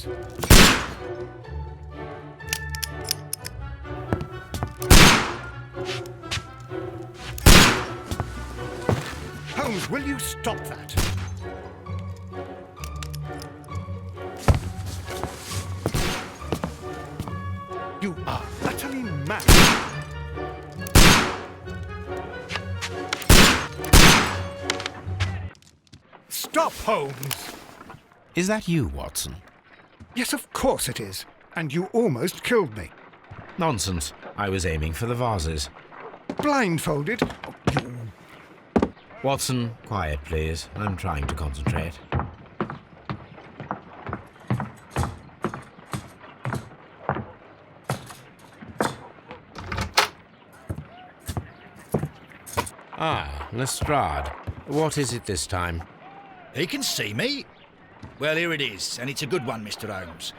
Holmes. Holmes, will you stop that? You are utterly mad. Stop, Holmes! Is that you, Watson? Yes, of course it is. And you almost killed me. Nonsense. I was aiming for the vases. Blindfolded? Oh, you... Watson, quiet, please. I'm trying to concentrate. Ah, Lestrade. What is it this time? He can see me. Well, here it is, and it's a good one, Mr. Holmes.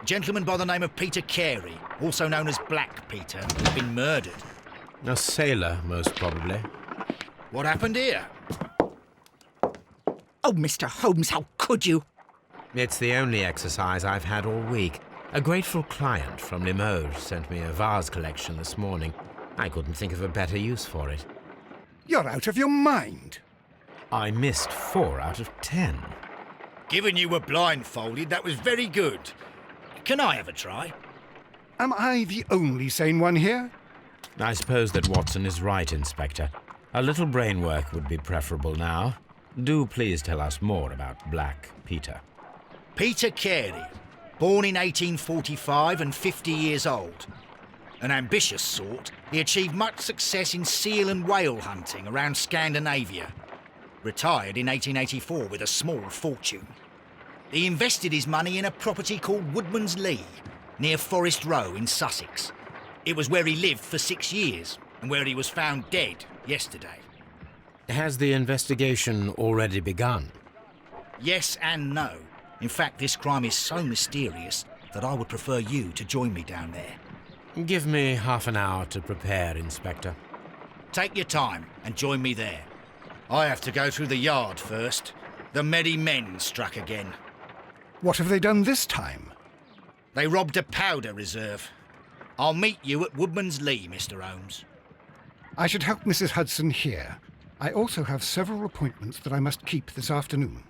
A gentleman by the name of Peter Carey, also known as Black Peter, has been murdered. A sailor, most probably. What happened here? Oh, Mr. Holmes, how could you? It's the only exercise I've had all week. A grateful client from Limoges sent me a vase collection this morning. I couldn't think of a better use for it. You're out of your mind. I missed 4 out of 10. Given you were blindfolded, that was very good. Can I have a try? Am I the only sane one here? I suppose that Watson is right, Inspector. A little brain work would be preferable now. Do please tell us more about Black Peter. Peter Carey, born in 1845 and 50 years old. An ambitious sort, he achieved much success in seal and whale hunting around Scandinavia. Retired in 1884 with a small fortune. He invested his money in a property called Woodman's Lee, near Forest Row in Sussex. It was where he lived for 6 years, and where he was found dead yesterday. Has the investigation already begun? Yes and no. In fact, this crime is so mysterious that I would prefer you to join me down there. Give me half an hour to prepare, Inspector. Take your time and join me there. I have to go through the yard first. The merry men struck again. What have they done this time? They robbed a powder reserve. I'll meet you at Woodman's Lee, Mr. Holmes. I should help Mrs. Hudson here. I also have several appointments that I must keep this afternoon.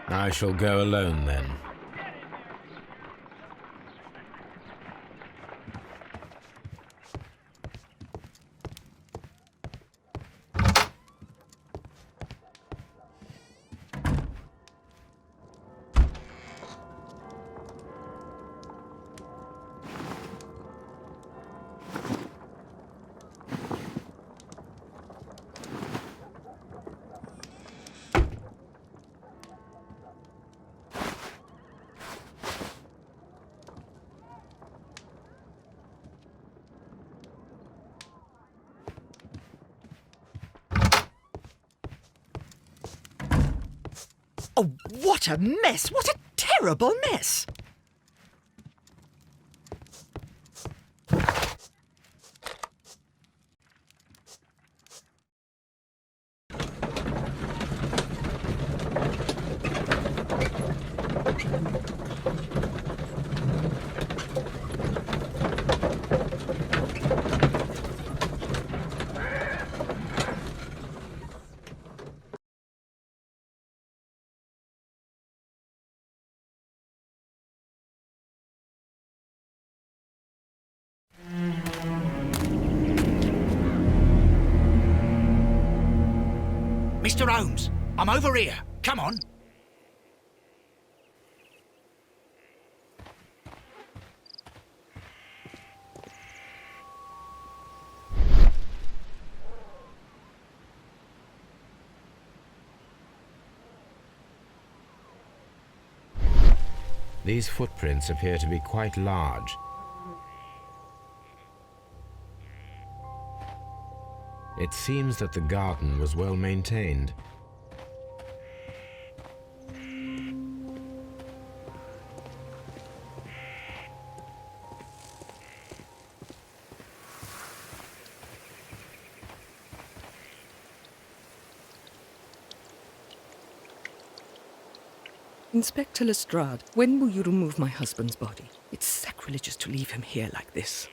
I shall go alone, then. Oh, what a mess! What a terrible mess! Mr. Holmes, I'm over here. Come on. These footprints appear to be quite large. It seems that the garden was well maintained. Inspector Lestrade, when will you remove my husband's body? It's sacrilegious to leave him here like this.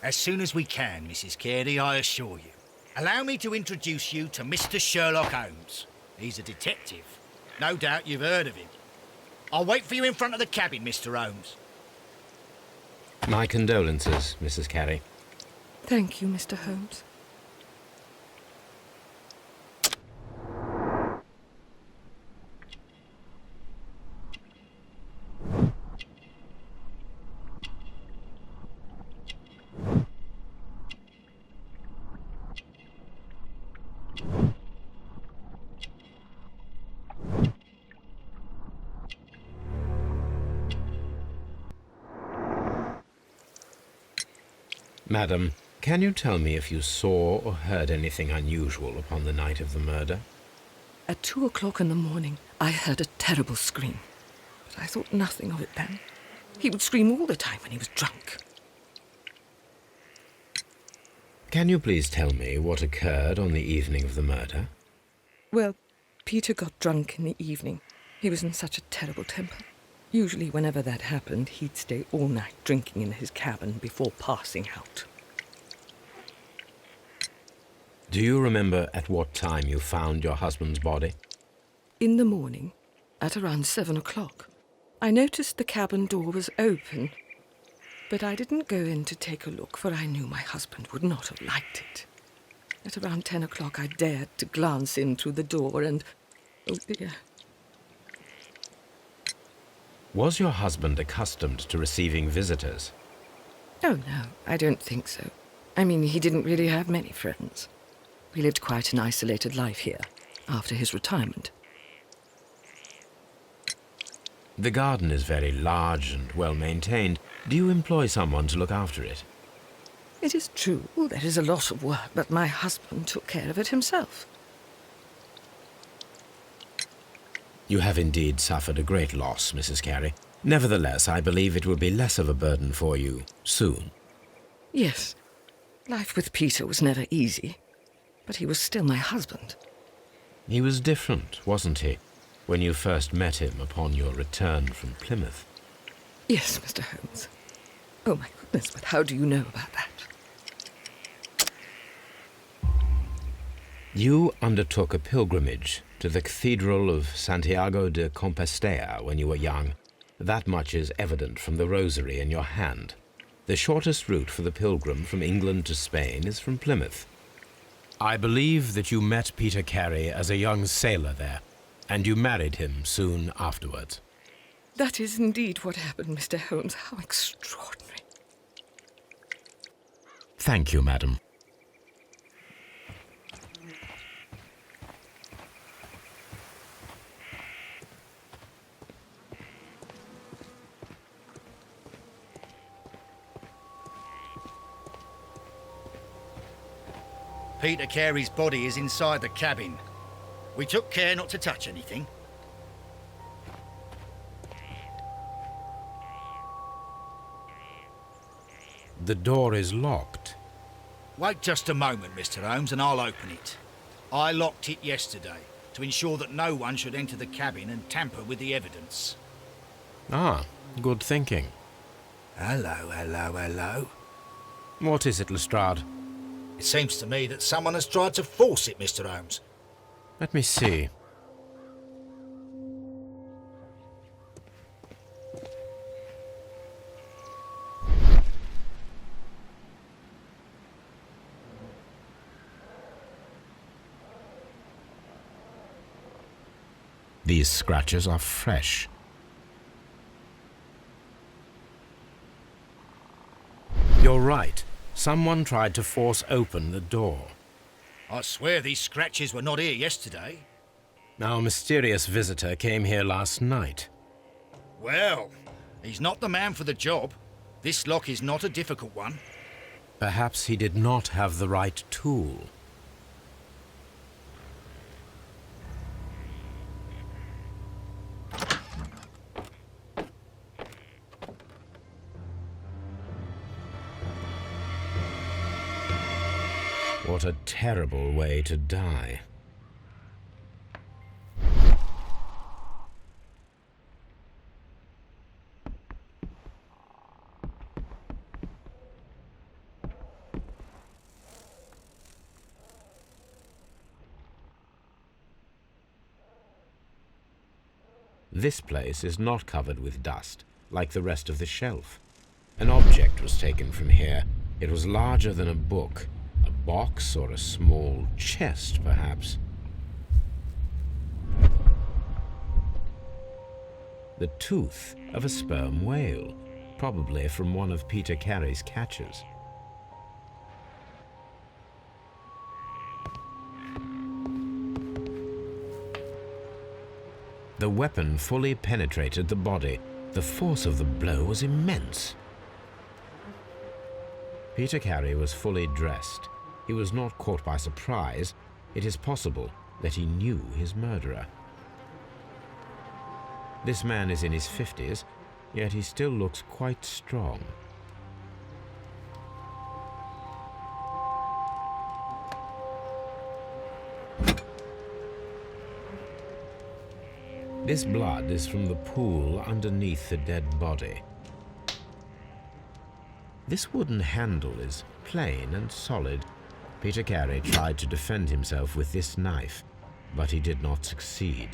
As soon as we can, Mrs. Carey, I assure you. Allow me to introduce you to Mr. Sherlock Holmes. He's a detective. No doubt you've heard of him. I'll wait for you in front of the cabin, Mr. Holmes. My condolences, Mrs. Carey. Thank you, Mr. Holmes. Madam, can you tell me if you saw or heard anything unusual upon the night of the murder? At 2 o'clock in the morning, I heard a terrible scream. But I thought nothing of it then. He would scream all the time when he was drunk. Can you please tell me what occurred on the evening of the murder? Well, Peter got drunk in the evening. He was in such a terrible temper. Usually, whenever that happened, he'd stay all night drinking in his cabin before passing out. Do you remember at what time you found your husband's body? In the morning, at around 7 o'clock, I noticed the cabin door was open, but I didn't go in to take a look, for I knew my husband would not have liked it. At around 10 o'clock, I dared to glance in through the door and... oh dear. Was your husband accustomed to receiving visitors? Oh, no, I don't think so. I mean, he didn't really have many friends. We lived quite an isolated life here, after his retirement. The garden is very large and well-maintained. Do you employ someone to look after it? It is true, there is a lot of work, but my husband took care of it himself. You have indeed suffered a great loss, Mrs. Carey. Nevertheless, I believe it will be less of a burden for you soon. Yes. Life with Peter was never easy, but he was still my husband. He was different, wasn't he, when you first met him upon your return from Plymouth? Yes, Mr. Holmes. Oh, my goodness, but how do you know about that? You undertook a pilgrimage to the Cathedral of Santiago de Compostela when you were young. That much is evident from the rosary in your hand. The shortest route for the pilgrim from England to Spain is from Plymouth. I believe that you met Peter Carey as a young sailor there, and you married him soon afterwards. That is indeed what happened, Mr. Holmes. How extraordinary. Thank you, madam. Peter Carey's body is inside the cabin. We took care not to touch anything. The door is locked. Wait just a moment, Mr. Holmes, and I'll open it. I locked it yesterday to ensure that no one should enter the cabin and tamper with the evidence. Ah, good thinking. Hello, hello, hello. What is it, Lestrade? It seems to me that someone has tried to force it, Mr. Holmes. Let me see. These scratches are fresh. You're right. Someone tried to force open the door. I swear these scratches were not here yesterday. Our mysterious visitor came here last night. Well, he's not the man for the job. This lock is not a difficult one. Perhaps he did not have the right tool. What a terrible way to die. This place is not covered with dust, like the rest of the shelf. An object was taken from here. It was larger than a book, a box or a small chest, perhaps. The tooth of a sperm whale, probably from one of Peter Carey's catches. The weapon fully penetrated the body. The force of the blow was immense. Peter Carey was fully dressed. He was not caught by surprise. It is possible that he knew his murderer. This man is in his 50s, yet he still looks quite strong. This blood is from the pool underneath the dead body. This wooden handle is plain and solid. Peter Carey tried to defend himself with this knife, but he did not succeed.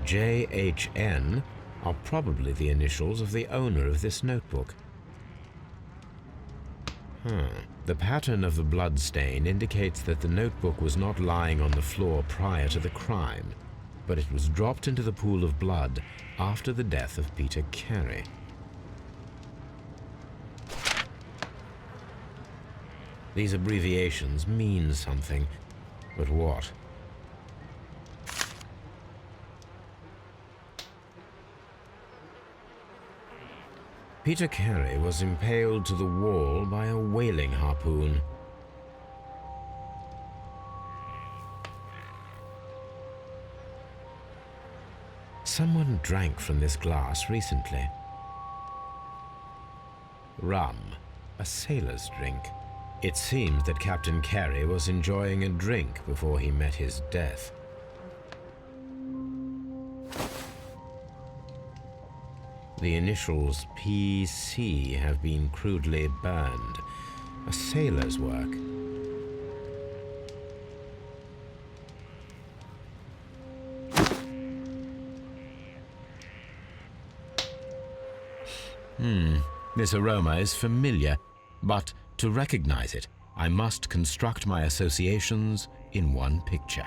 JHN are probably the initials of the owner of this notebook. The pattern of the blood stain indicates that the notebook was not lying on the floor prior to the crime, but it was dropped into the pool of blood after the death of Peter Carey. These abbreviations mean something, but what? Peter Carey was impaled to the wall by a whaling harpoon. Someone drank from this glass recently. Rum, a sailor's drink. It seems that Captain Carey was enjoying a drink before he met his death. The initials PC have been crudely burned. A sailor's work. This aroma is familiar, but to recognize it, I must construct my associations in one picture.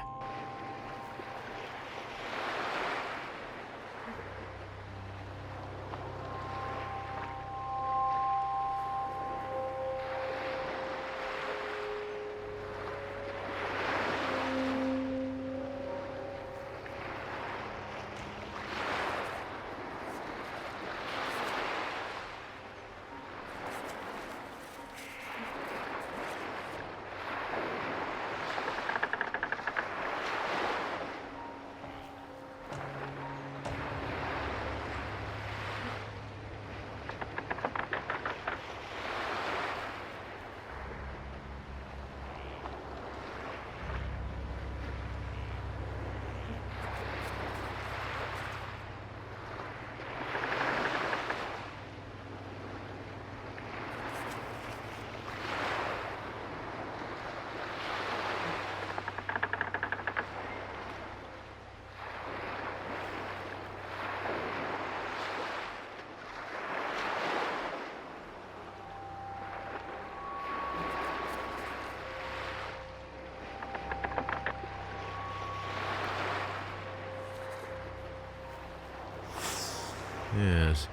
Yes,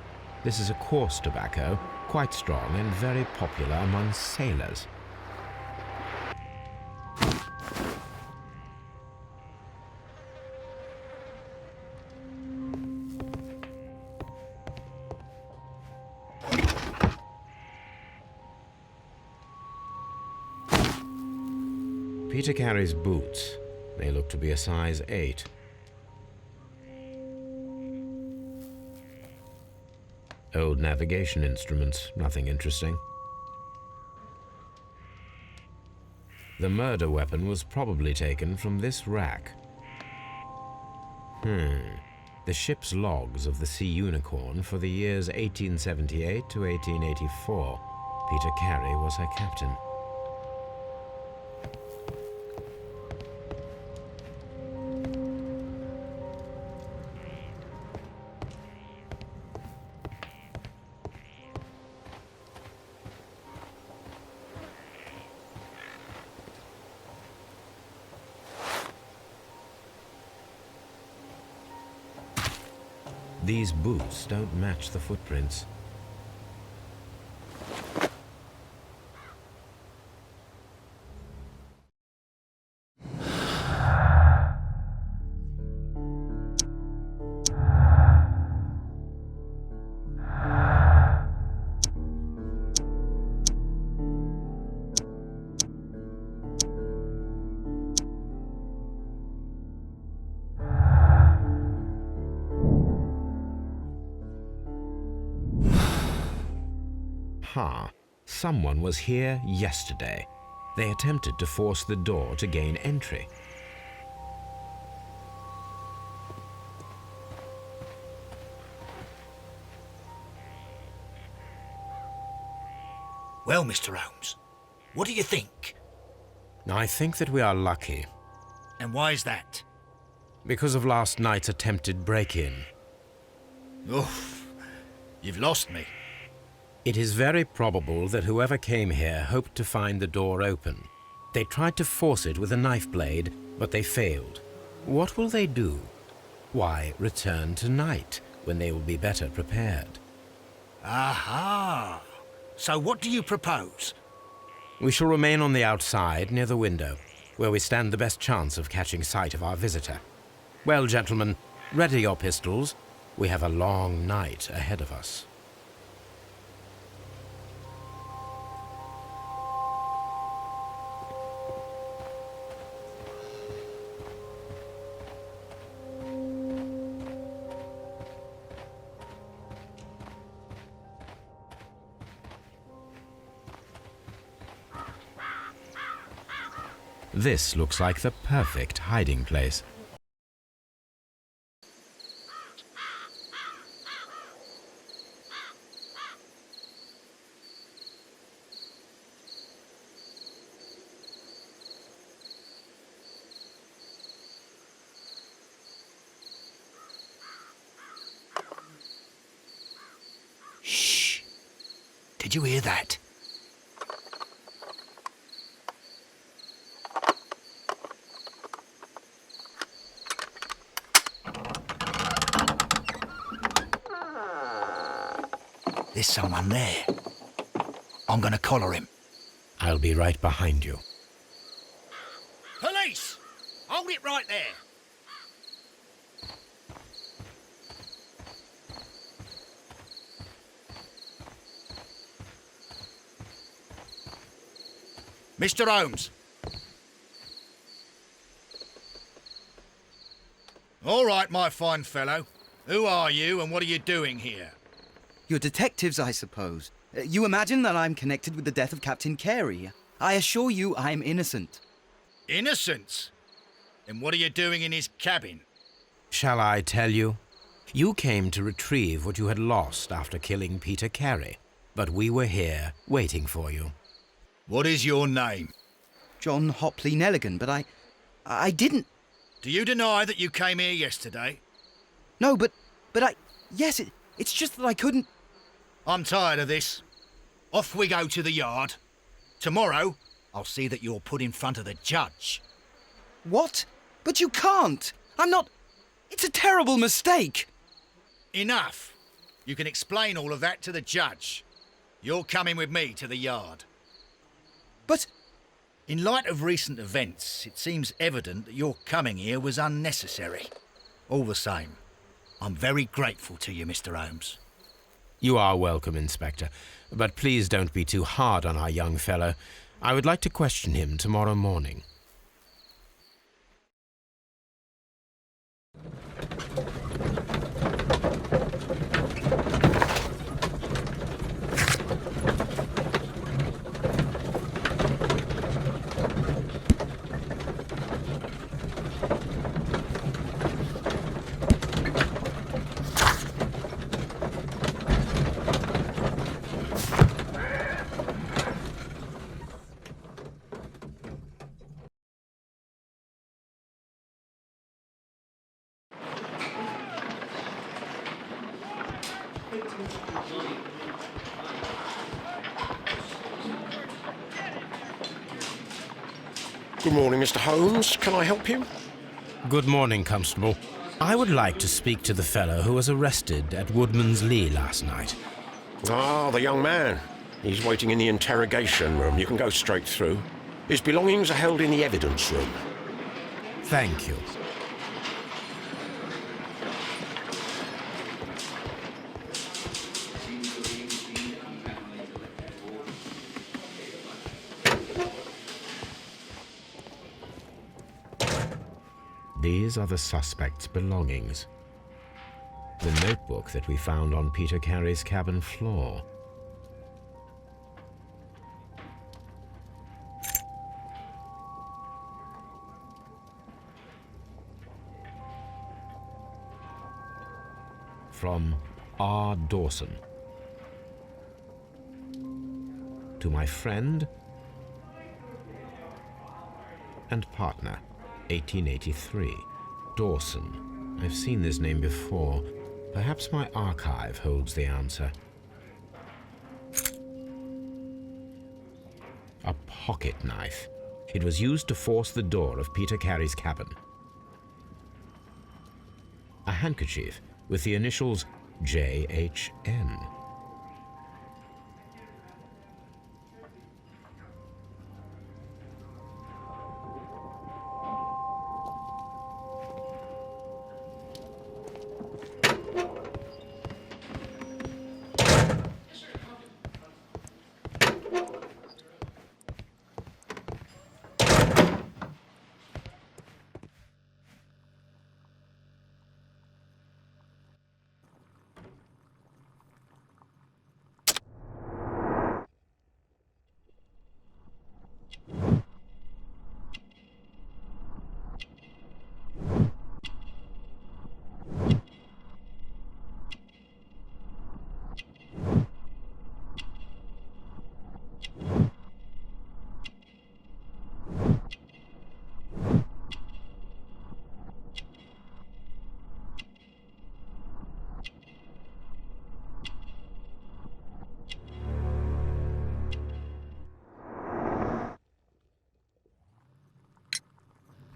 this is a coarse tobacco, quite strong and very popular among sailors. Peter Carey's boots. They look to be a size 8. Old navigation instruments, nothing interesting. The murder weapon was probably taken from this rack. The ship's logs of the Sea Unicorn for the years 1878 to 1884. Peter Carey was her captain. These boots don't match the footprints. Someone was here yesterday. They attempted to force the door to gain entry. Well, Mr. Holmes, what do you think? I think that we are lucky. And why is that? Because of last night's attempted break-in. Oof, you've lost me. It is very probable that whoever came here hoped to find the door open. They tried to force it with a knife blade, but they failed. What will they do? Why, return tonight, when they will be better prepared. Aha! So what do you propose? We shall remain on the outside, near the window, where we stand the best chance of catching sight of our visitor. Well, gentlemen, ready your pistols. We have a long night ahead of us. This looks like the perfect hiding place. Shh! Did you hear that? There's someone there. I'm gonna collar him. I'll be right behind you. Police! Hold it right there. Mr. Holmes. All right, my fine fellow. Who are you and what are you doing here? You're detectives, I suppose. You imagine that I'm connected with the death of Captain Carey. I assure you I'm innocent. Innocent? Then what are you doing in his cabin? Shall I tell you? You came to retrieve what you had lost after killing Peter Carey, but we were here waiting for you. What is your name? John Hopley Nelligan, but I didn't... Do you deny that you came here yesterday? No, but yes, it's just that I couldn't... I'm tired of this. Off we go to the yard. Tomorrow, I'll see that you're put in front of the judge. What? But you can't! I'm not... It's a terrible mistake! Enough. You can explain all of that to the judge. You're coming with me to the yard. But... In light of recent events, it seems evident that your coming here was unnecessary. All the same, I'm very grateful to you, Mr. Holmes. You are welcome, Inspector, but please don't be too hard on our young fellow. I would like to question him tomorrow morning. Good morning, Mr. Holmes. Can I help you? Good morning, Constable. I would like to speak to the fellow who was arrested at Woodman's Lee last night. Ah, the young man. He's waiting in the interrogation room. You can go straight through. His belongings are held in the evidence room. Thank you. These are the suspect's belongings. The notebook that we found on Peter Carey's cabin floor. From R. Dawson. To my friend and partner, 1883. Dawson. I've seen this name before. Perhaps my archive holds the answer. A pocket knife. It was used to force the door of Peter Carey's cabin. A handkerchief with the initials J.H.N.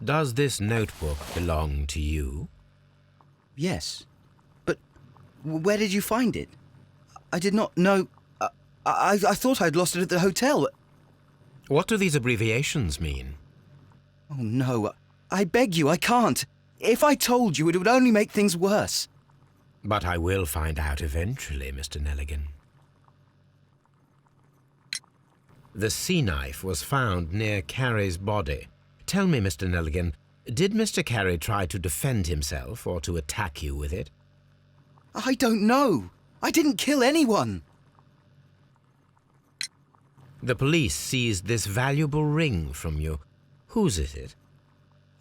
Does this notebook belong to you? Yes. But where did you find it? I did not know... I thought I'd lost it at the hotel. What do these abbreviations mean? Oh, no. I beg you, I can't. If I told you, it would only make things worse. But I will find out eventually, Mr. Nelligan. The sea knife was found near Carey's body. Tell me, Mr. Nelligan, did Mr. Carey try to defend himself or to attack you with it? I don't know. I didn't kill anyone. The police seized this valuable ring from you. Whose is it?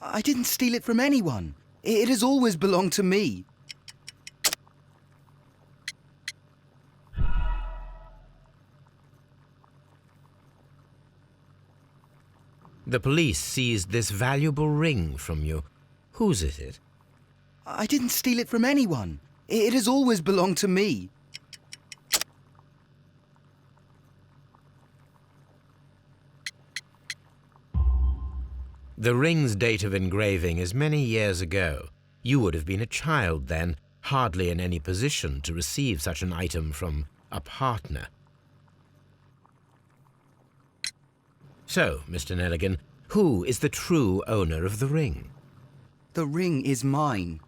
I didn't steal it from anyone. It has always belonged to me. The police seized this valuable ring from you. Whose is it? I didn't steal it from anyone. It has always belonged to me. The ring's date of engraving is many years ago. You would have been a child then, hardly in any position to receive such an item from a partner. So, Mr. Nelligan, who is the true owner of the ring? The ring is mine.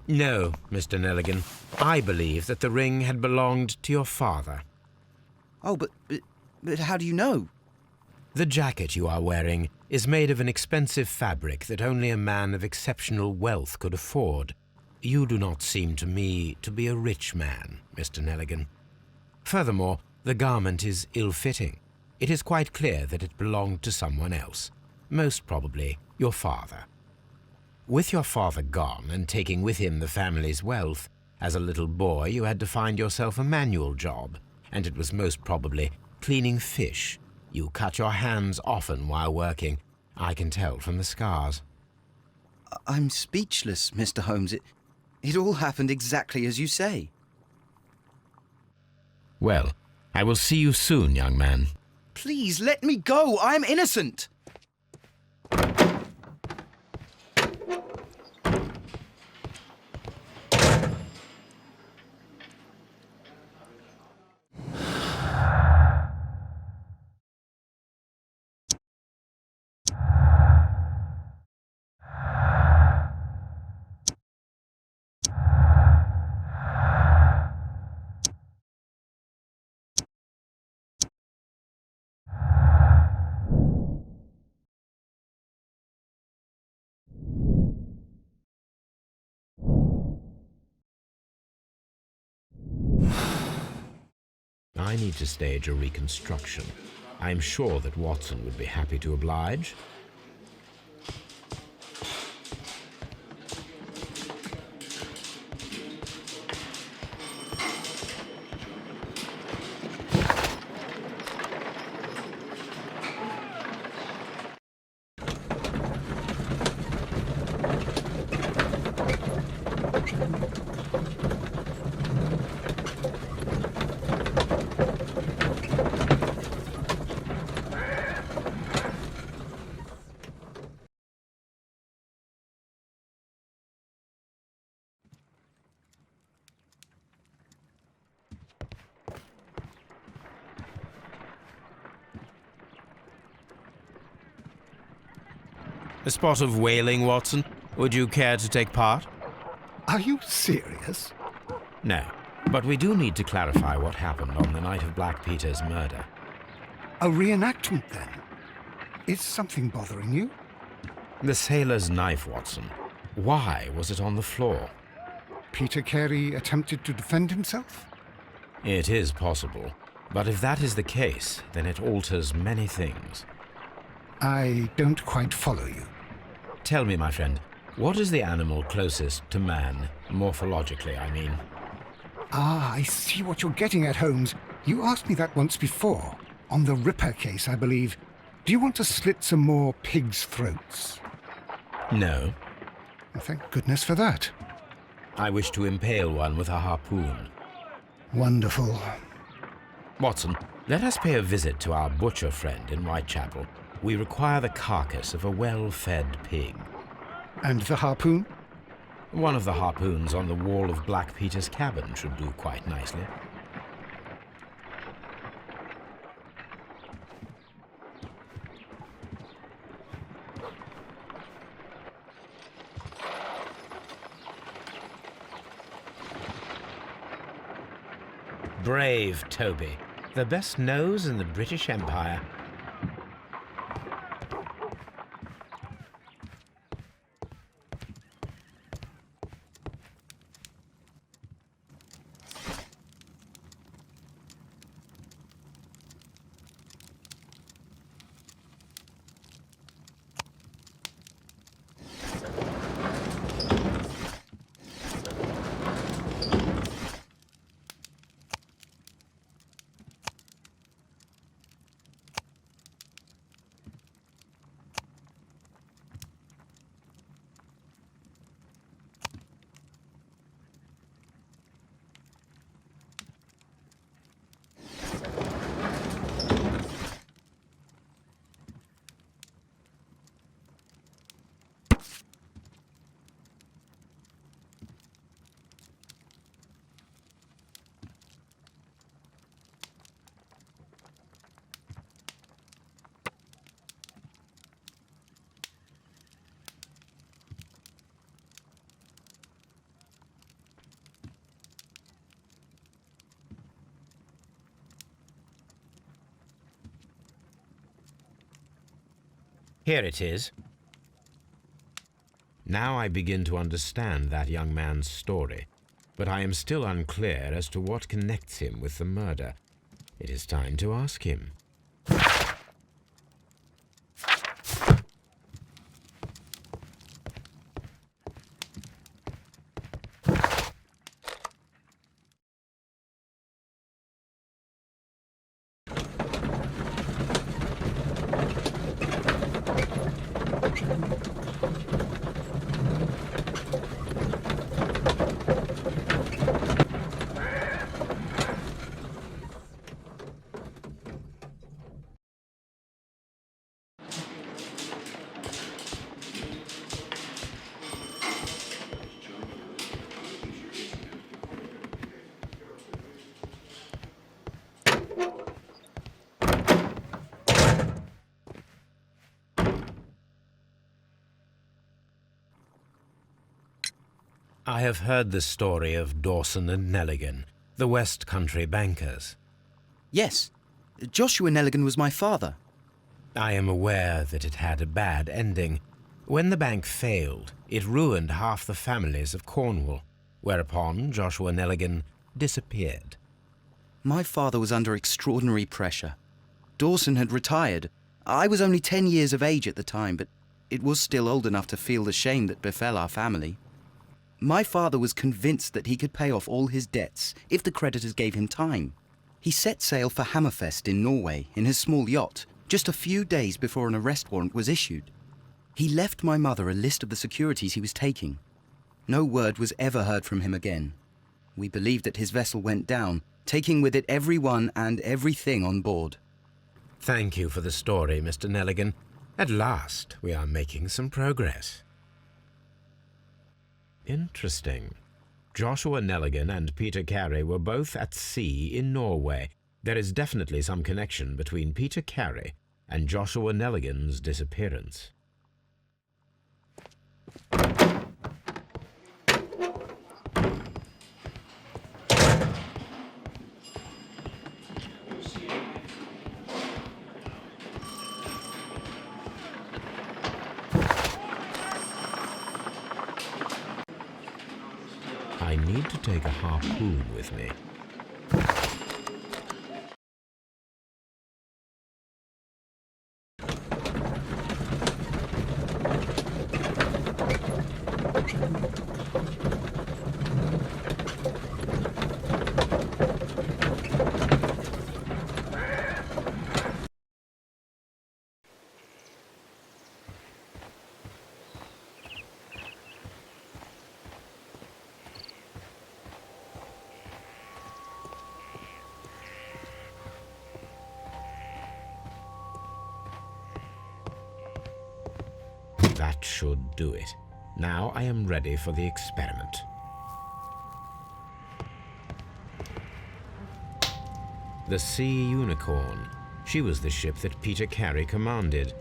No, Mr. Nelligan. I believe that the ring had belonged to your father. Oh, but how do you know? The jacket you are wearing is made of an expensive fabric that only a man of exceptional wealth could afford. You do not seem to me to be a rich man, Mr. Nelligan. Furthermore, the garment is ill-fitting. It is quite clear that it belonged to someone else, most probably your father. With your father gone and taking with him the family's wealth, as a little boy you had to find yourself a manual job, and it was most probably cleaning fish. You cut your hands often while working. I can tell from the scars. I'm speechless, Mr. Holmes. It all happened exactly as you say. Well, I will see you soon, young man. Please, let me go. I'm innocent. I need to stage a reconstruction. I'm sure that Watson would be happy to oblige. A spot of whaling, Watson? Would you care to take part? Are you serious? No, but we do need to clarify what happened on the night of Black Peter's murder. A reenactment, then? Is something bothering you? The sailor's knife, Watson. Why was it on the floor? Peter Carey attempted to defend himself? It is possible, but if that is the case, then it alters many things. I don't quite follow you. Tell me, my friend, what is the animal closest to man, morphologically, I mean? Ah, I see what you're getting at, Holmes. You asked me that once before. On the Ripper case, I believe. Do you want to slit some more pigs' throats? No. Well, thank goodness for that. I wish to impale one with a harpoon. Wonderful. Watson, let us pay a visit to our butcher friend in Whitechapel. We require the carcass of a well-fed pig. And the harpoon? One of the harpoons on the wall of Black Peter's cabin should do quite nicely. Brave Toby, the best nose in the British Empire. Here it is. Now I begin to understand that young man's story, but I am still unclear as to what connects him with the murder. It is time to ask him. I have heard the story of Dawson and Nelligan, the West Country bankers. Yes, Joshua Nelligan was my father. I am aware that it had a bad ending. When the bank failed, it ruined half the families of Cornwall, whereupon Joshua Nelligan disappeared. My father was under extraordinary pressure. Dawson had retired. I was only 10 years of age at the time, but it was still old enough to feel the shame that befell our family. My father was convinced that he could pay off all his debts if the creditors gave him time. He set sail for Hammerfest in Norway in his small yacht just a few days before an arrest warrant was issued. He left my mother a list of the securities he was taking. No word was ever heard from him again. We believe that his vessel went down, taking with it everyone and everything on board. Thank you for the story, Mr. Nelligan. At last, we are making some progress. Interesting. Joshua Nelligan and Peter Carey were both at sea in Norway. There is definitely some connection between Peter Carey and Joshua Nelligan's disappearance. I need to take a harpoon with me. That should do it. Now I am ready for the experiment. The Sea Unicorn. She was the ship that Peter Carey commanded.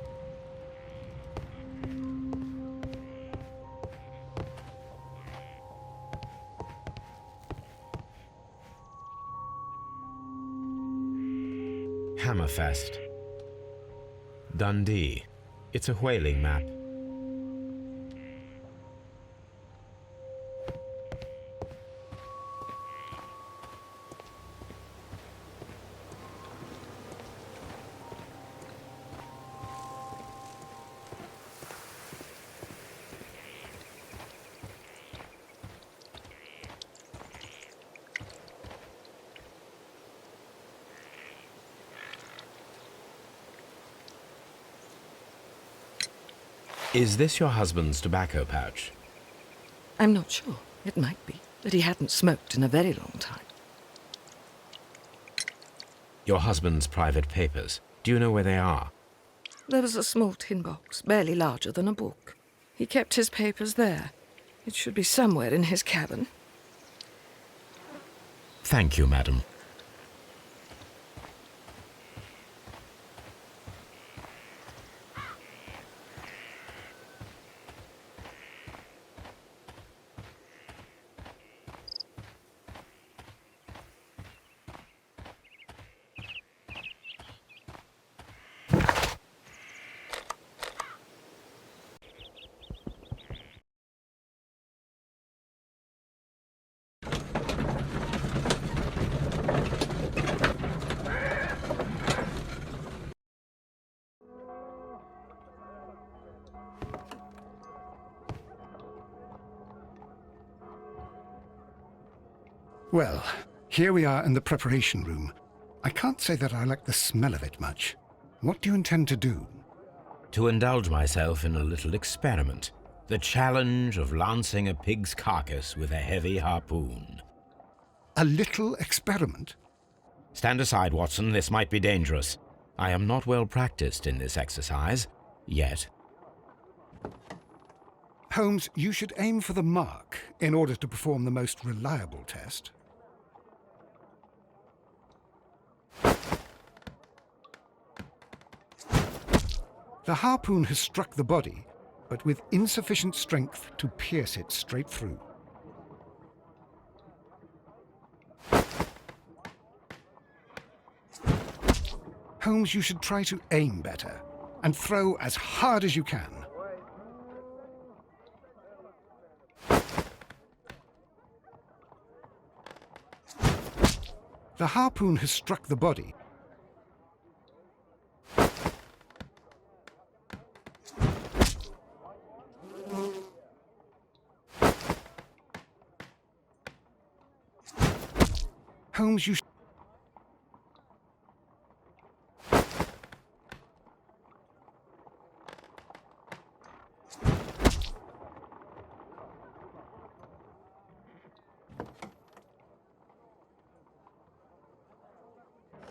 Hammerfest. Dundee. It's a whaling map. Is this your husband's tobacco pouch? I'm not sure. It might be, but he hadn't smoked in a very long time. Your husband's private papers. Do you know where they are? There was a small tin box, barely larger than a book. He kept his papers there. It should be somewhere in his cabin. Thank you, madam. Well, here we are in the preparation room. I can't say that I like the smell of it much. What do you intend to do? To indulge myself in a little experiment. The challenge of lancing a pig's carcass with a heavy harpoon. A little experiment? Stand aside, Watson. This might be dangerous. I am not well practiced in this exercise. Yet. Holmes, you should aim for the mark in order to perform the most reliable test. The harpoon has struck the body, but with insufficient strength to pierce it straight through. Holmes, you should try to aim better and throw as hard as you can. The harpoon has struck the body. Holmes, you...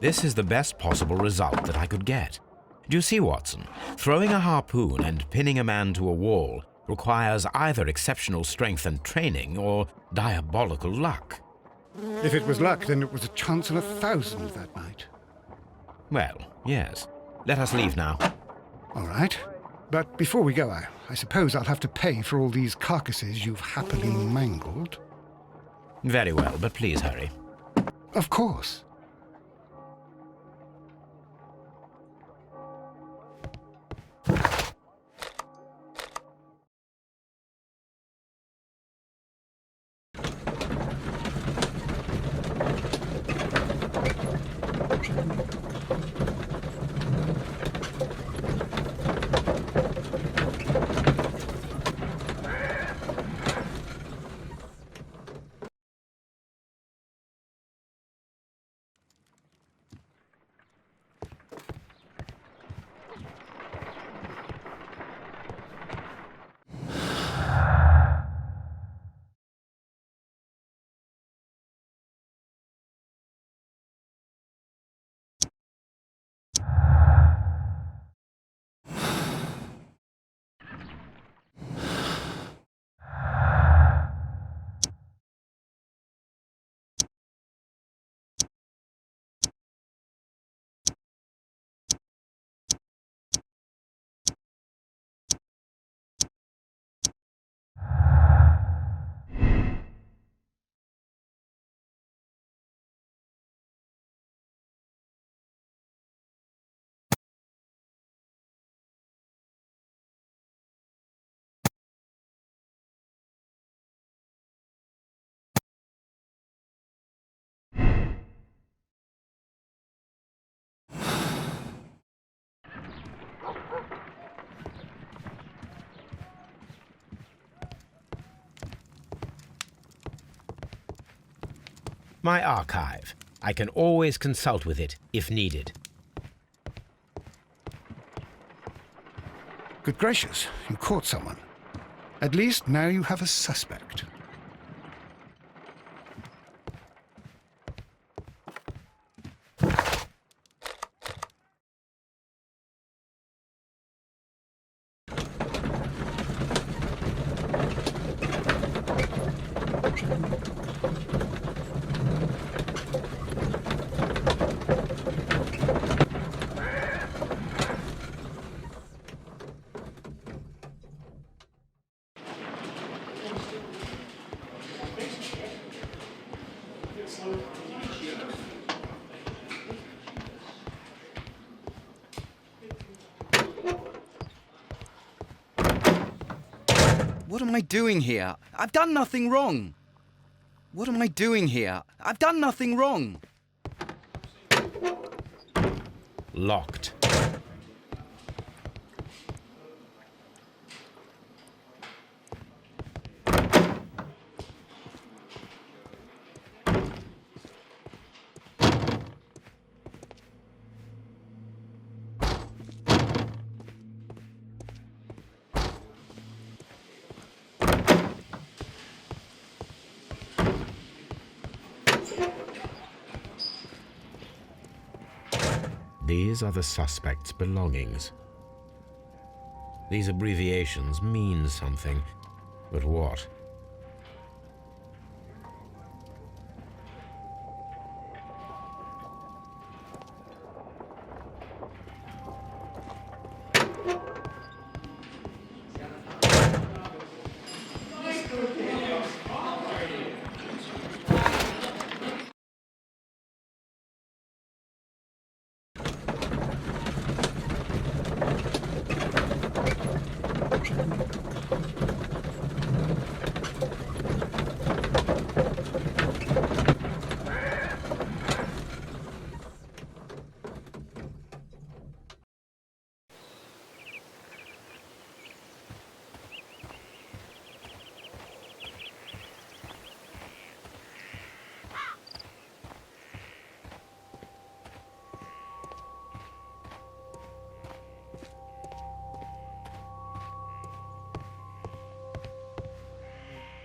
This is the best possible result that I could get. Do you see, Watson? Throwing a harpoon and pinning a man to a wall requires either exceptional strength and training or diabolical luck. If it was luck, then it was a chance in 1,000 that night. Well, yes. Let us leave now. All right. But before we go, I suppose I'll have to pay for all these carcasses you've happily mangled. Very well, but please hurry. Of course. My archive. I can always consult with it if needed. Good gracious, you caught someone. At least now you have a suspect. What am I doing here? I've done nothing wrong. What am I doing here? I've done nothing wrong. Locked. These are the suspect's belongings. These abbreviations mean something, but what?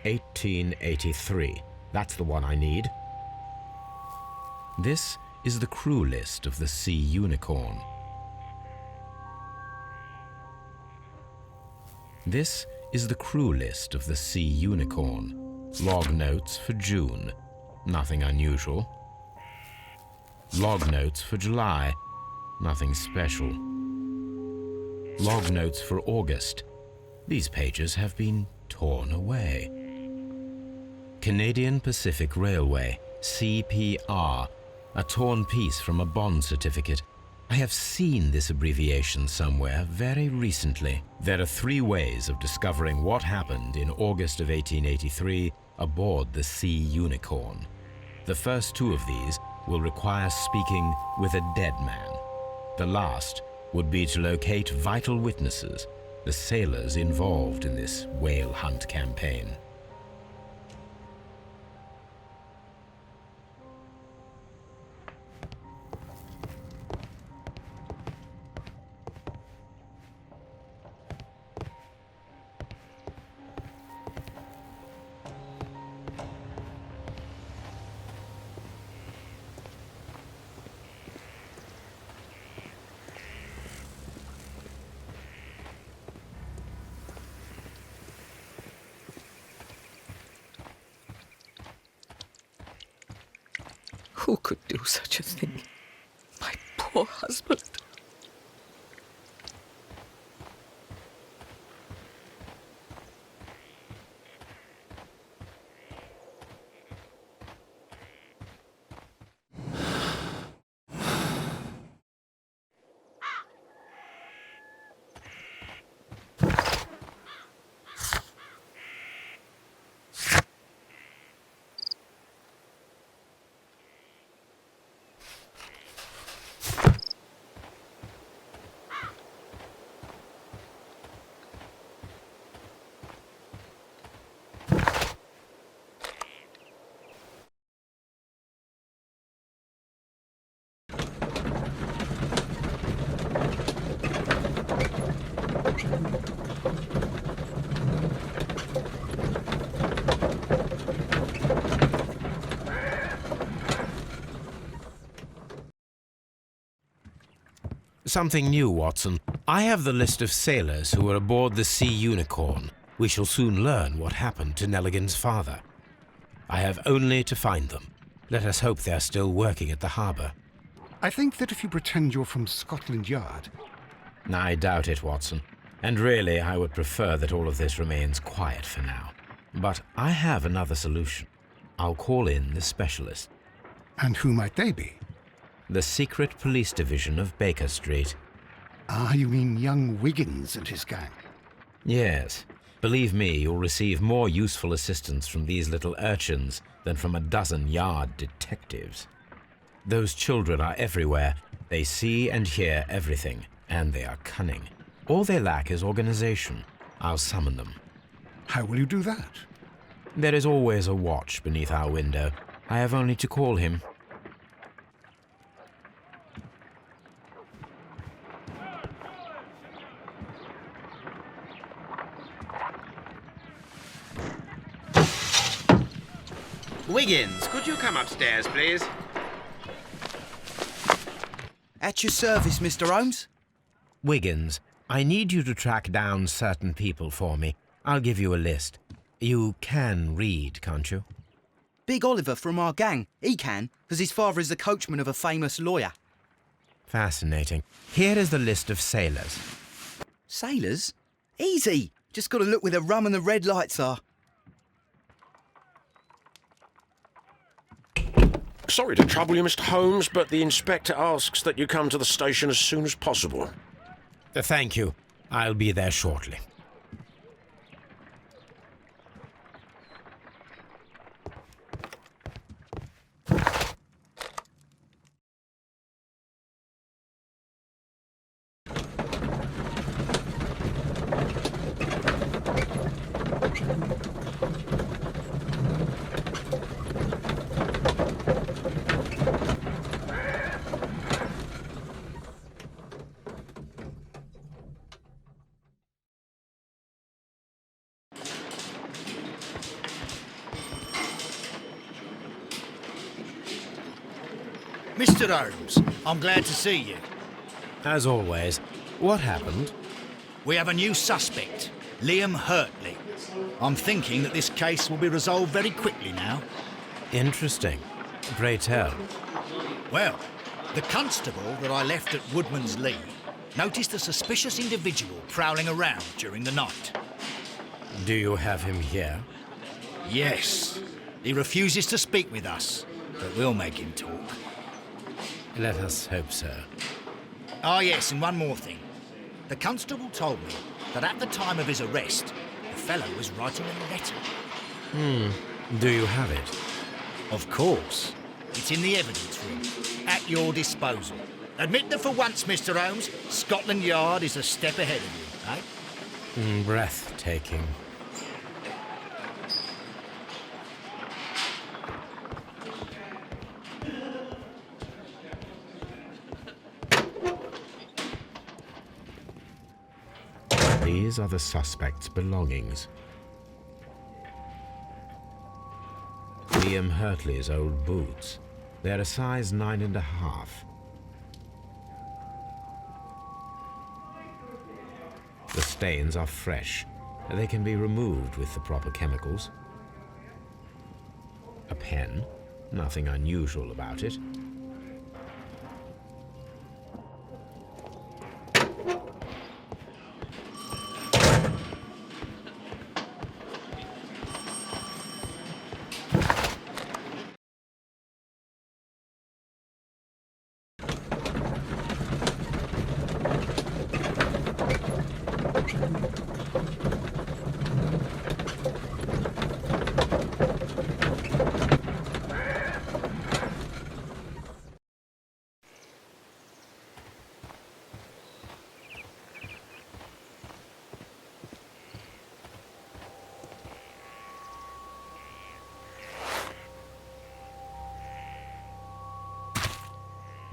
1883. That's the one I need. This is the crew list of the Sea Unicorn. This is the crew list of the Sea Unicorn. Log notes for June. Nothing unusual. Log notes for July. Nothing special. Log notes for August. These pages have been torn away. Canadian Pacific Railway, CPR, a torn piece from a bond certificate. I have seen this abbreviation somewhere very recently. There are 3 ways of discovering what happened in August of 1883 aboard the Sea Unicorn. The first 2 of these will require speaking with a dead man. The last would be to locate vital witnesses, the sailors involved in this whale hunt campaign. Who could do such a thing? My poor husband. Something new, Watson. I have the list of sailors who were aboard the Sea Unicorn. We shall soon learn what happened to Nelligan's father. I have only to find them. Let us hope they're still working at the harbour. I think that if you pretend you're from Scotland Yard... I doubt it, Watson. And really, I would prefer that all of this remains quiet for now. But I have another solution. I'll call in the specialist. And who might they be? The secret police division of Baker Street. Ah, you mean young Wiggins and his gang? Yes. Believe me, you'll receive more useful assistance from these little urchins than from a dozen yard detectives. Those children are everywhere. They see and hear everything, and they are cunning. All they lack is organization. I'll summon them. How will you do that? There is always a watch beneath our window. I have only to call him. Wiggins, could you come upstairs, please? At your service, Mr. Holmes. Wiggins, I need you to track down certain people for me. I'll give you a list. You can read, can't you? Big Oliver from our gang. He can, because his father is the coachman of a famous lawyer. Fascinating. Here is the list of sailors. Sailors? Easy. Just got to look where the rum and the red lights are. Sorry to trouble you, Mr. Holmes, but the inspector asks that you come to the station as soon as possible. Thank you. I'll be there shortly. Mr. Holmes, I'm glad to see you. As always, what happened? We have a new suspect, Liam Hurtley. I'm thinking that this case will be resolved very quickly now. Interesting. Pray tell. Well, the constable that I left at Woodman's Lee noticed a suspicious individual prowling around during the night. Do you have him here? Yes. He refuses to speak with us, but we'll make him talk. Let us hope so. Ah, yes, and one more thing. The constable told me that at the time of his arrest, the fellow was writing a letter. Do you have it? Of course. It's in the evidence room, at your disposal. Admit that for once, Mr. Holmes, Scotland Yard is a step ahead of you, eh? Breathtaking. These are the suspect's belongings. Liam Hurtley's old boots. They're a size 9.5. The stains are fresh. They can be removed with the proper chemicals. A pen. Nothing unusual about it.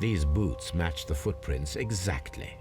These boots match the footprints exactly.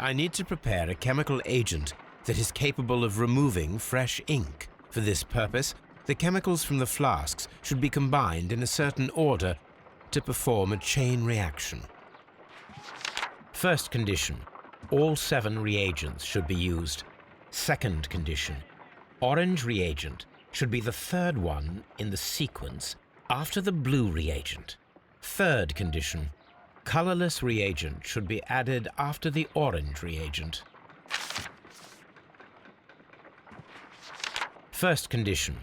I need to prepare a chemical agent that is capable of removing fresh ink. For this purpose, the chemicals from the flasks should be combined in a certain order to perform a chain reaction. First condition, all 7 reagents should be used. Second condition, orange reagent should be the third one in the sequence after the blue reagent. Third condition, colorless reagent should be added after the orange reagent. First condition,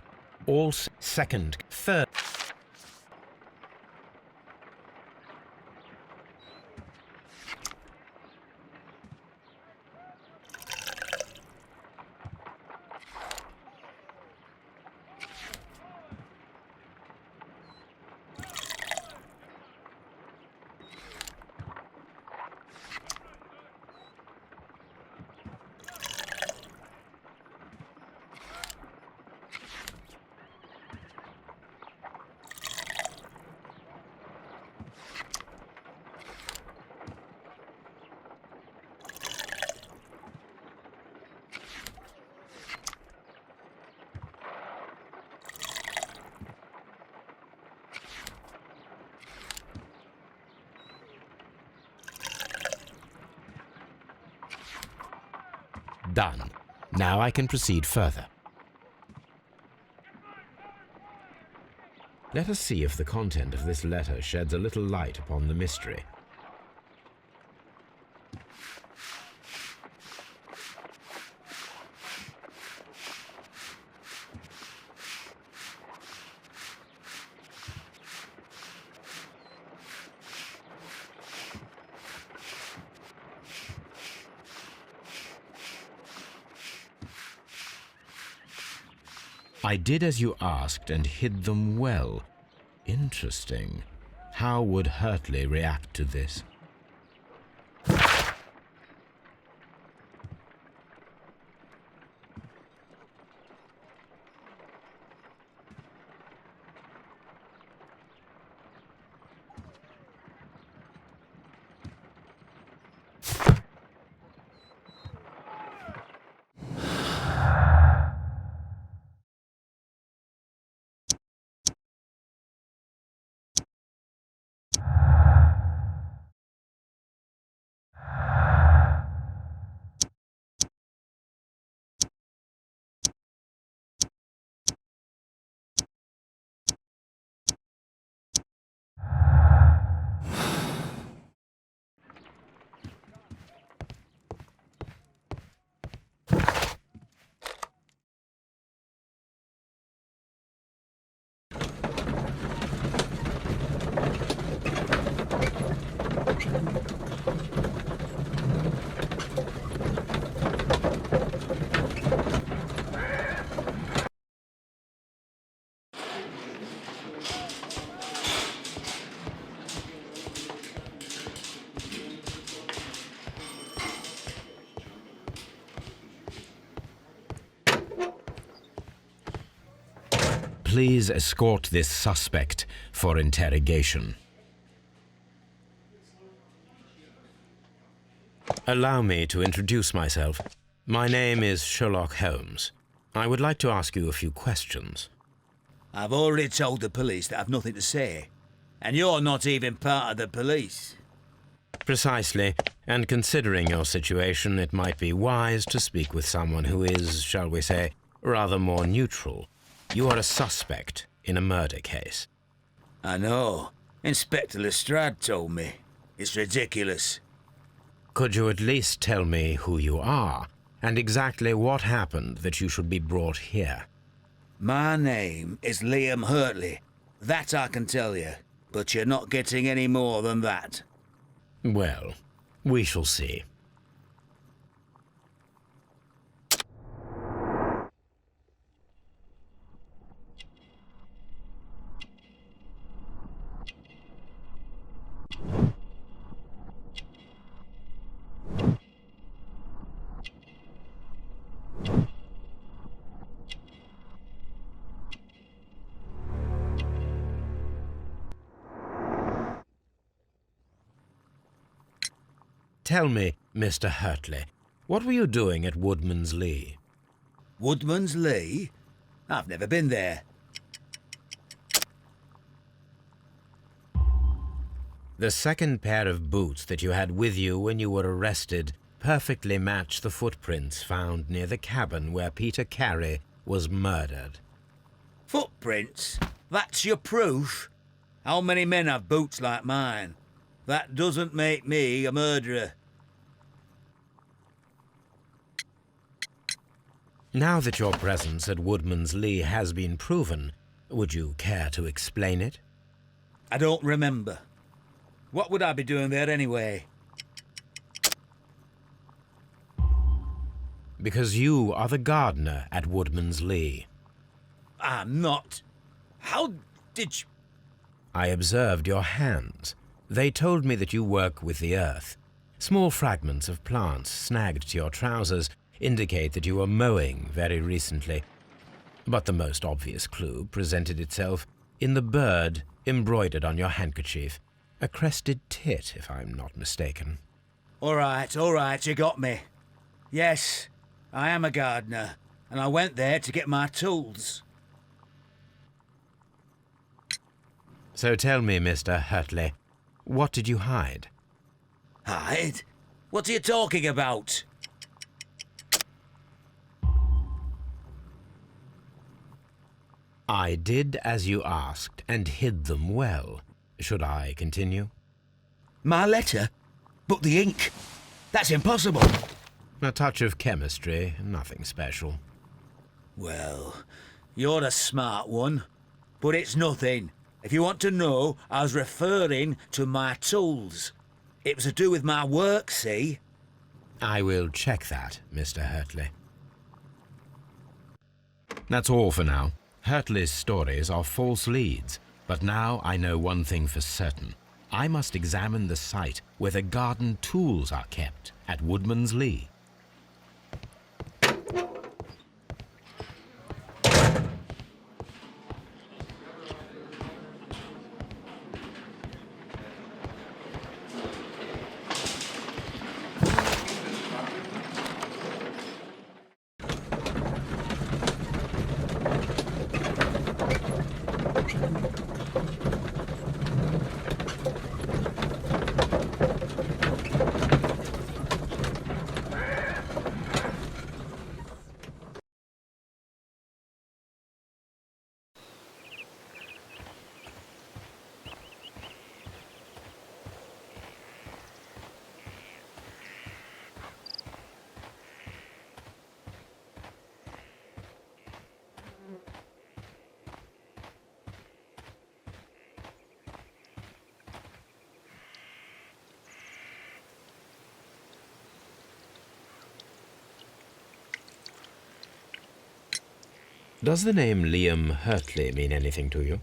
all second, third. Done. Now I can proceed further. Let us see if the content of this letter sheds a little light upon the mystery. I did as you asked and hid them well. Interesting. How would Hurtley react to this? Please escort this suspect for interrogation. Allow me to introduce myself. My name is Sherlock Holmes. I would like to ask you a few questions. I've already told the police that I've nothing to say. And you're not even part of the police. Precisely, and considering your situation, it might be wise to speak with someone who is, shall we say, rather more neutral. You are a suspect in a murder case. I know. Inspector Lestrade told me. It's ridiculous. Could you at least tell me who you are, and exactly what happened that you should be brought here? My name is Liam Hurtley. That I can tell you. But you're not getting any more than that. Well, we shall see. Tell me, Mr. Hurtley, what were you doing at Woodman's Lee? Woodman's Lee? I've never been there. The second pair of boots that you had with you when you were arrested perfectly match the footprints found near the cabin where Peter Carey was murdered. Footprints? That's your proof? How many men have boots like mine? That doesn't make me a murderer. Now that your presence at Woodman's Lee has been proven, would you care to explain it? I don't remember. What would I be doing there anyway? Because you are the gardener at Woodman's Lee. I'm not. How did you... I observed your hands. They told me that you work with the earth. Small fragments of plants snagged to your trousers indicate that you were mowing very recently. But the most obvious clue presented itself in the bird embroidered on your handkerchief. A crested tit, if I'm not mistaken. All right, you got me. Yes, I am a gardener, and I went there to get my tools. So tell me, Mr. Hurtley, what did you hide? Hide? What are you talking about? I did as you asked and hid them well. Should I continue? My letter? But the ink? That's impossible. A touch of chemistry, nothing special. Well, you're a smart one, but it's nothing. If you want to know, I was referring to my tools. It was to do with my work, see? I will check that, Mr. Hurtley. That's all for now. Hurtley's stories are false leads, but now I know one thing for certain. I must examine the site where the garden tools are kept at Woodman's Lee. Does the name Liam Hurtley mean anything to you?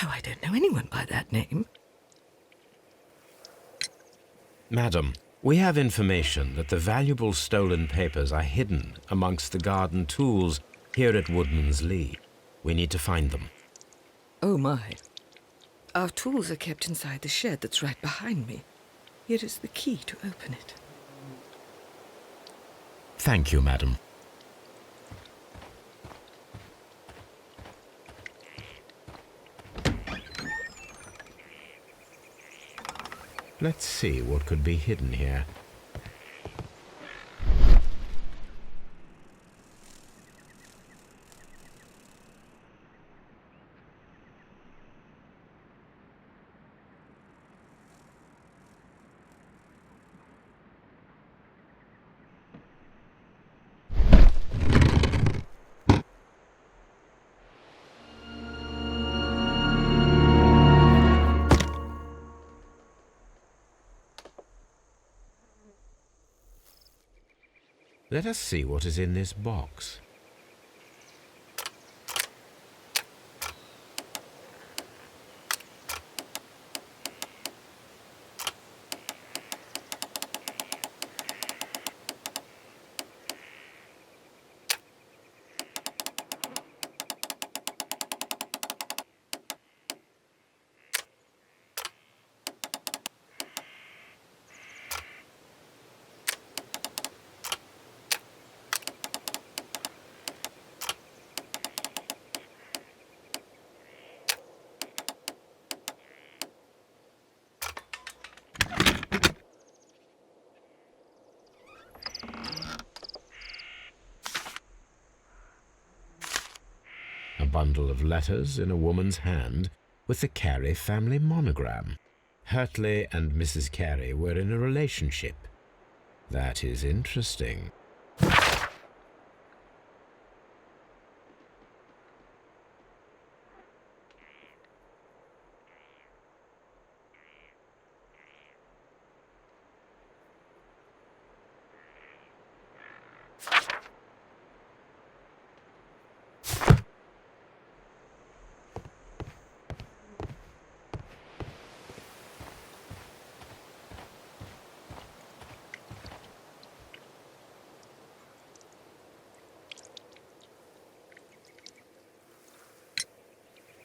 No, I don't know anyone by that name. Madam, we have information that the valuable stolen papers are hidden amongst the garden tools here at Woodman's Lee. We need to find them. Oh, my. Our tools are kept inside the shed that's right behind me. Here is the key to open it. Thank you, madam. Let's see what could be hidden here. Let us see what is in this box. A bundle of letters in a woman's hand with the Carey family monogram. Hurtley and Mrs. Carey were in a relationship. That is interesting.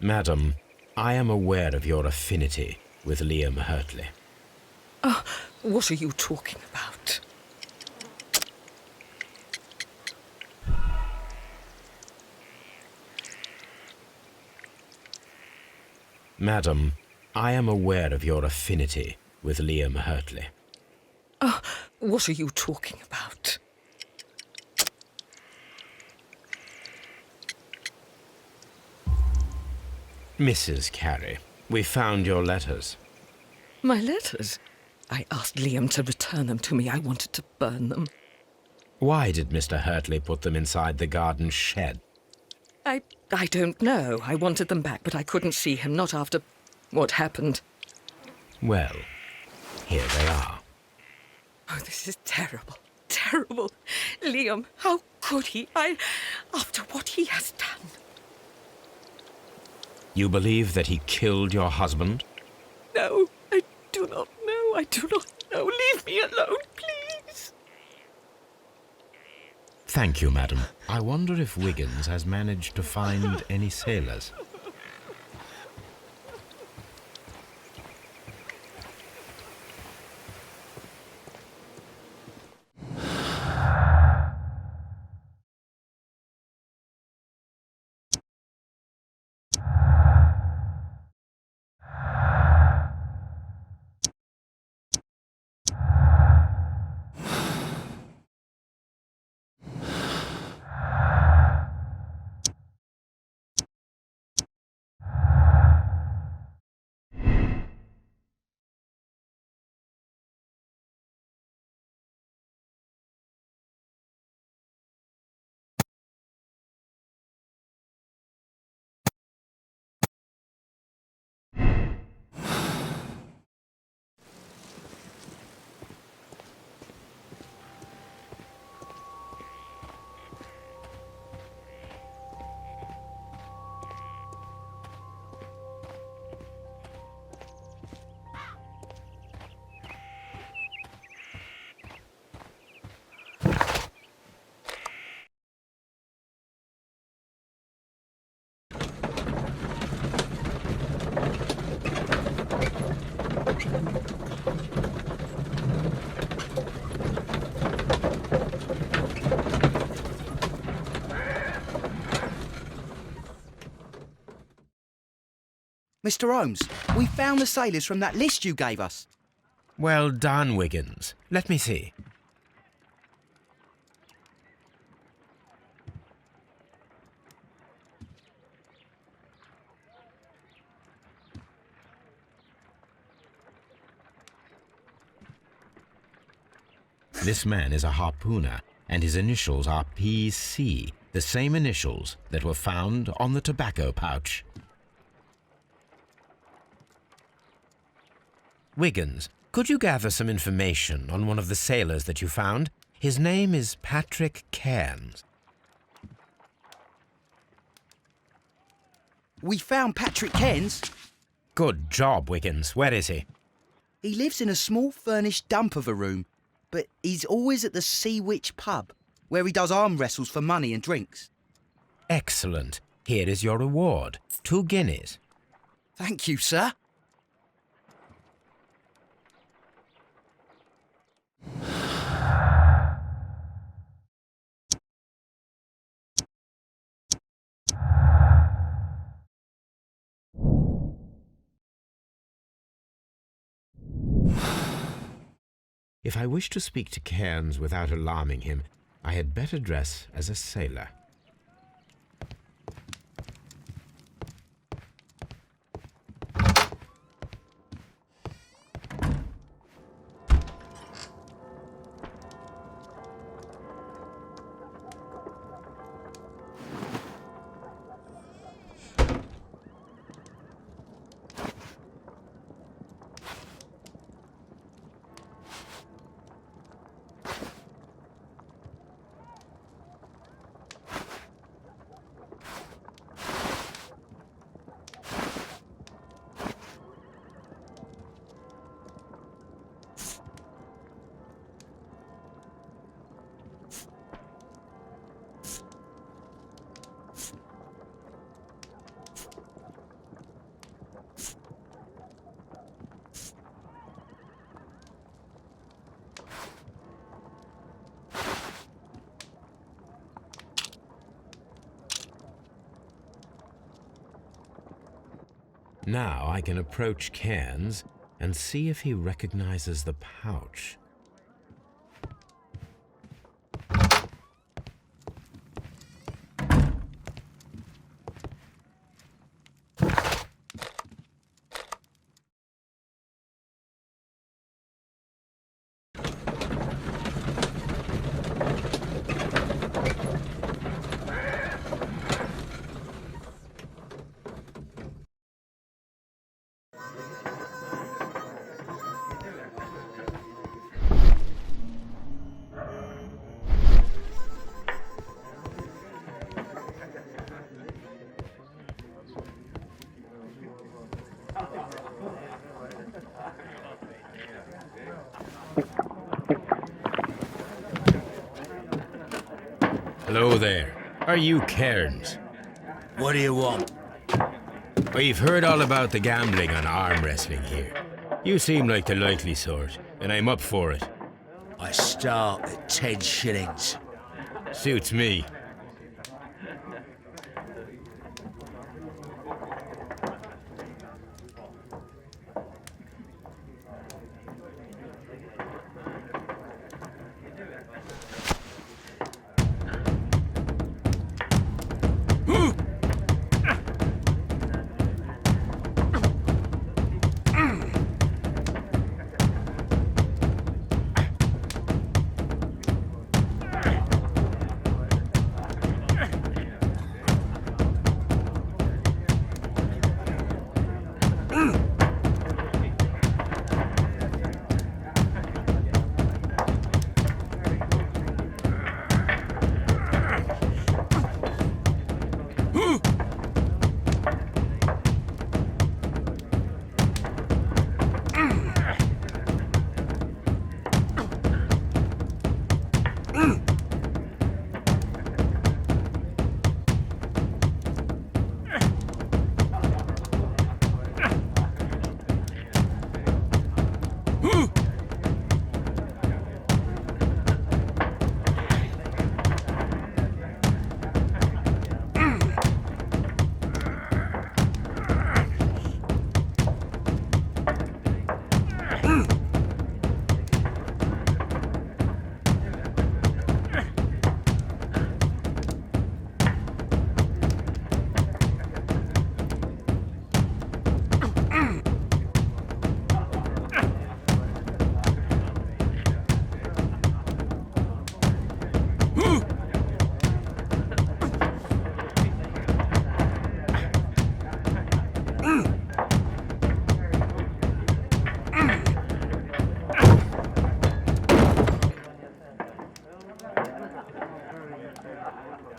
Madam, I am aware of your affinity with Liam Hurtley. Oh, what are you talking about? Madam, I am aware of your affinity with Liam Hurtley. Oh, what are you talking about? Mrs. Carey, we found your letters. My letters? I asked Liam to return them to me. I wanted to burn them. Why did Mr. Hurtley put them inside the garden shed? I don't know. I wanted them back, but I couldn't see him, not after what happened. Well, here they are. Oh, this is terrible. terrible. Liam, how could he? After what he has done. You believe that he killed your husband? No, I do not know. I do not know. Leave me alone, please. Thank you, madam. I wonder if Wiggins has managed to find any sailors. Mr. Holmes, we found the sailors from that list you gave us. Well done, Wiggins. Let me see. This man is a harpooner, and his initials are PC, the same initials that were found on the tobacco pouch. Wiggins, could you gather some information on one of the sailors that you found? His name is Patrick Cairns. We found Patrick Cairns. Good job, Wiggins. Where is he? He lives in a small furnished dump of a room, but he's always at the Sea Witch pub, where he does arm wrestles for money and drinks. Excellent. Here is your reward. 2 guineas. Thank you, sir. If I wish to speak to Cairns without alarming him, I had better dress as a sailor. Now I can approach Cairns and see if he recognizes the pouch. Hello there. Are you Cairns? What do you want? We've heard all about the gambling on arm wrestling here. You seem like the likely sort, and I'm up for it. I start at 10 shillings. Suits me.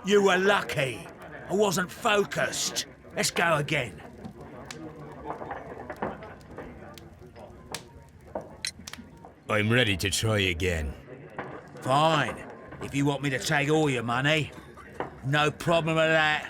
You were lucky. I wasn't focused. Let's go again. I'm ready to try again. Fine. If you want me to take all your money, no problem with that.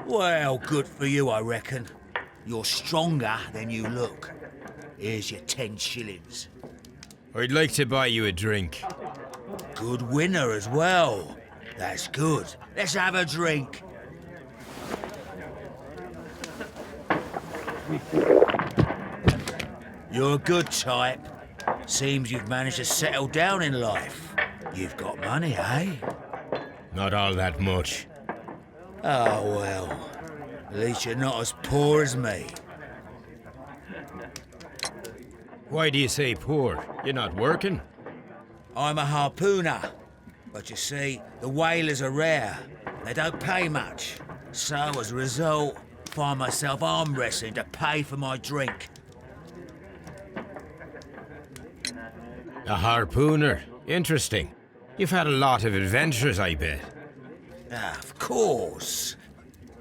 Well, good for you, I reckon. You're stronger than you look. Here's your 10 shillings. I'd like to buy you a drink. Good winner as well. That's good. Let's have a drink. You're a good type. Seems you've managed to settle down in life. You've got money, eh? Not all that much. Oh, well. At least you're not as poor as me. Why do you say poor? You're not working? I'm a harpooner. But you see, the whalers are rare. They don't pay much. So, as a result, find myself arm wrestling to pay for my drink. A harpooner? Interesting. You've had a lot of adventures, I bet. Of course.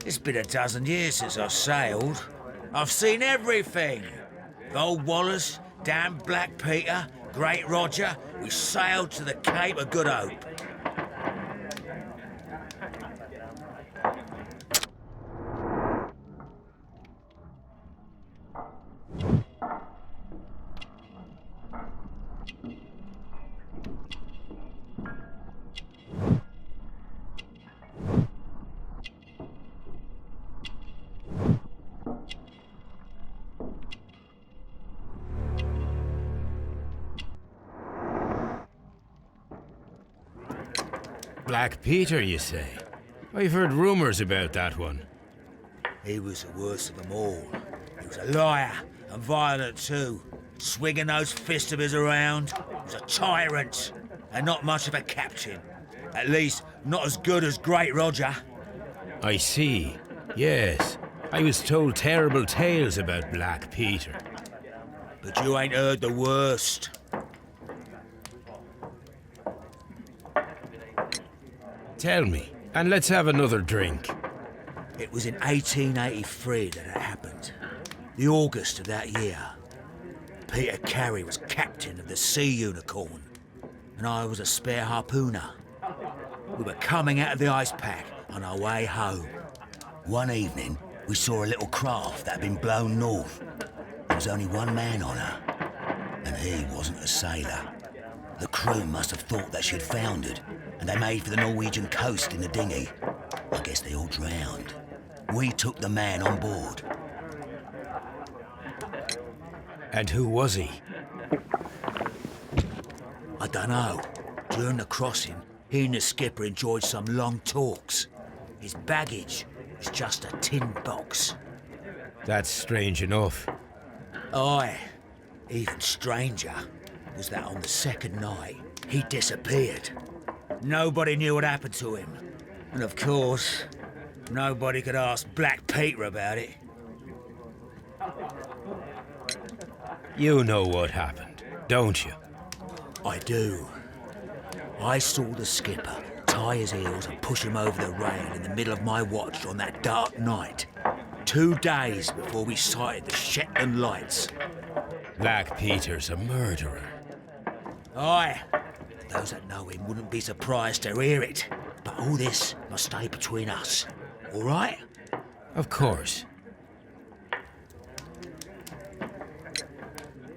It's been a dozen years since I sailed. I've seen everything. Old Wallace, damn Black Peter, Great Roger. We sailed to the Cape of Good Hope. Black Peter, you say? I've heard rumours about that one. He was the worst of them all. He was a liar, and violent too. Swinging those fists of his around. He was a tyrant, and not much of a captain. At least, not as good as Great Roger. I see. Yes. I was told terrible tales about Black Peter. But you ain't heard the worst. Tell me, and let's have another drink. It was in 1883 that it happened. The August of that year. Peter Carey was captain of the Sea Unicorn, and I was a spare harpooner. We were coming out of the ice pack on our way home. One evening, we saw a little craft that had been blown north. There was only one man on her, and he wasn't a sailor. The crew must have thought that she'd foundered, and they made for the Norwegian coast in the dinghy. I guess they all drowned. We took the man on board. And who was he? I dunno. During the crossing, he and the skipper enjoyed some long talks. His baggage was just a tin box. That's strange enough. Aye. Even stranger was that on the second night, he disappeared. Nobody knew what happened to him. And of course, nobody could ask Black Peter about it. You know what happened, don't you? I do. I saw the skipper tie his heels and push him over the rail in the middle of my watch on that dark night. 2 days before we sighted the Shetland lights. Black Peter's a murderer. Aye. Those that know him wouldn't be surprised to hear it. But all this must stay between us. All right? Of course.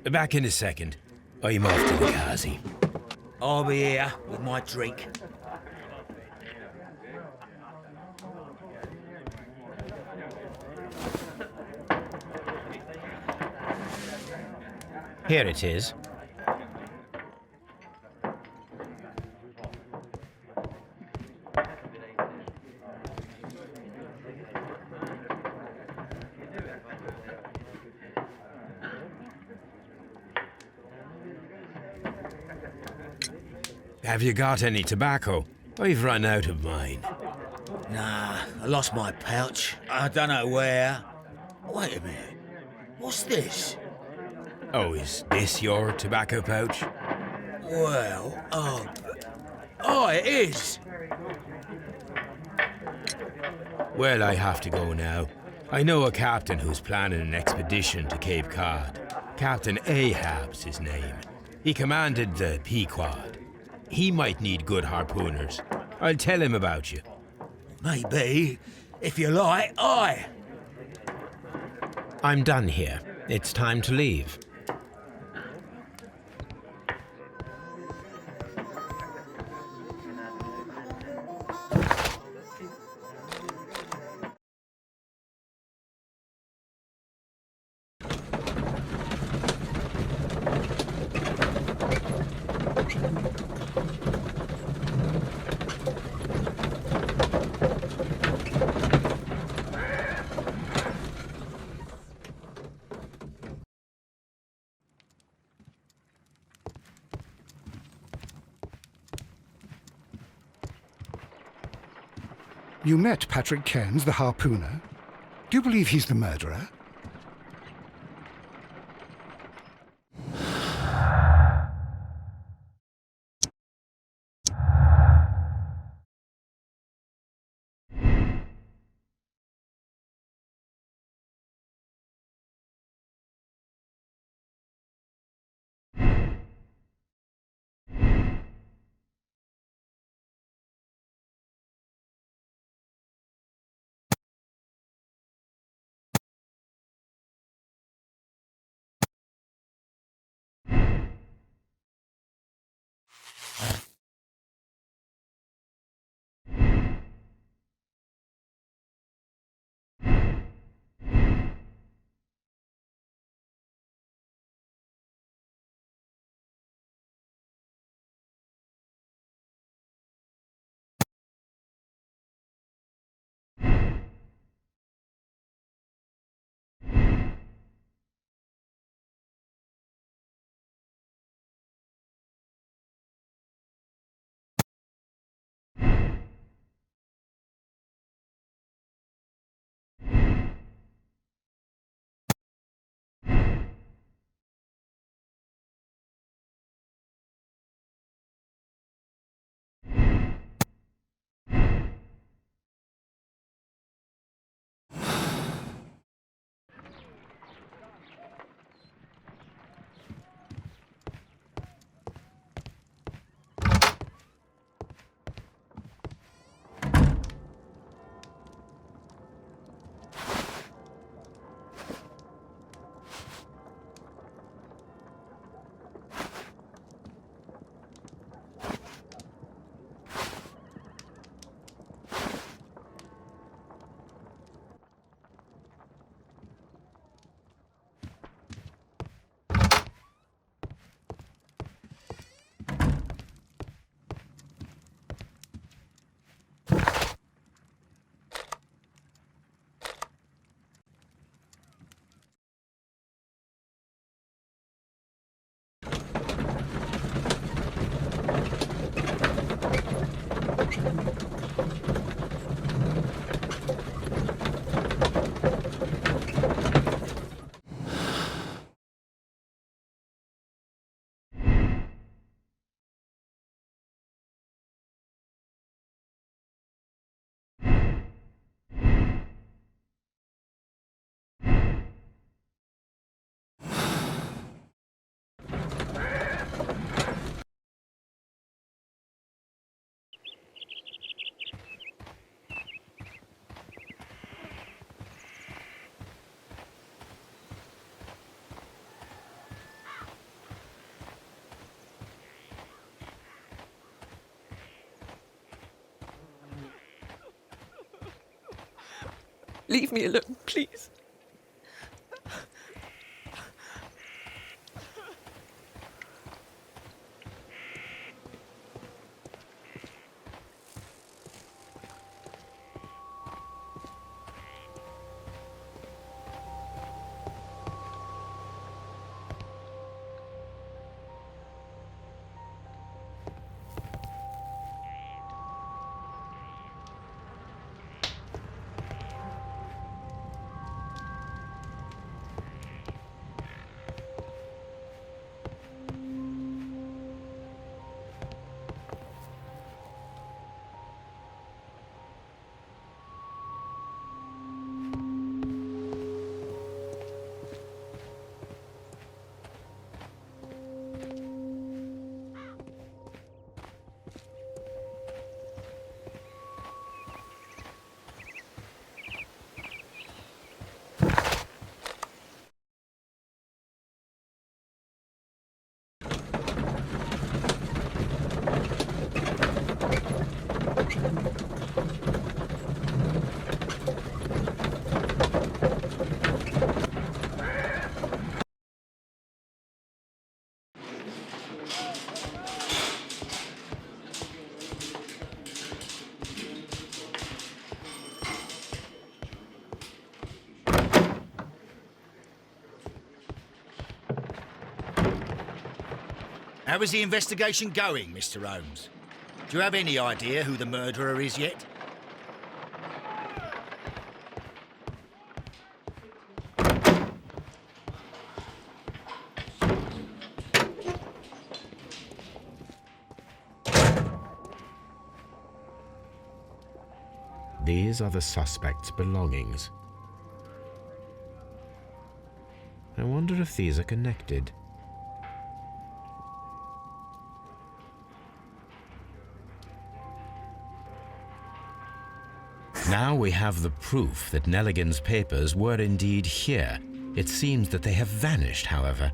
Back in a second. I'm off to the Kazi. I'll be here with my drink. Here it is. Have you got any tobacco? I've run out of mine. Nah, I lost my pouch. I don't know where. Wait a minute. What's this? Oh, is this your tobacco pouch? Well, oh, it is. Well, I have to go now. I know a captain who's planning an expedition to Cape Cod. Captain Ahab's his name. He commanded the Pequod. He might need good harpooners. I'll tell him about you. Maybe. If you like, aye. I'm done here. It's time to leave. You met Patrick Cairns, the harpooner. Do you believe he's the murderer? Leave me alone, please. How is the investigation going, Mr. Holmes? Do you have any idea who the murderer is yet? These are the suspect's belongings. I wonder if these are connected. Now we have the proof that Nelligan's papers were indeed here. It seems that they have vanished, however.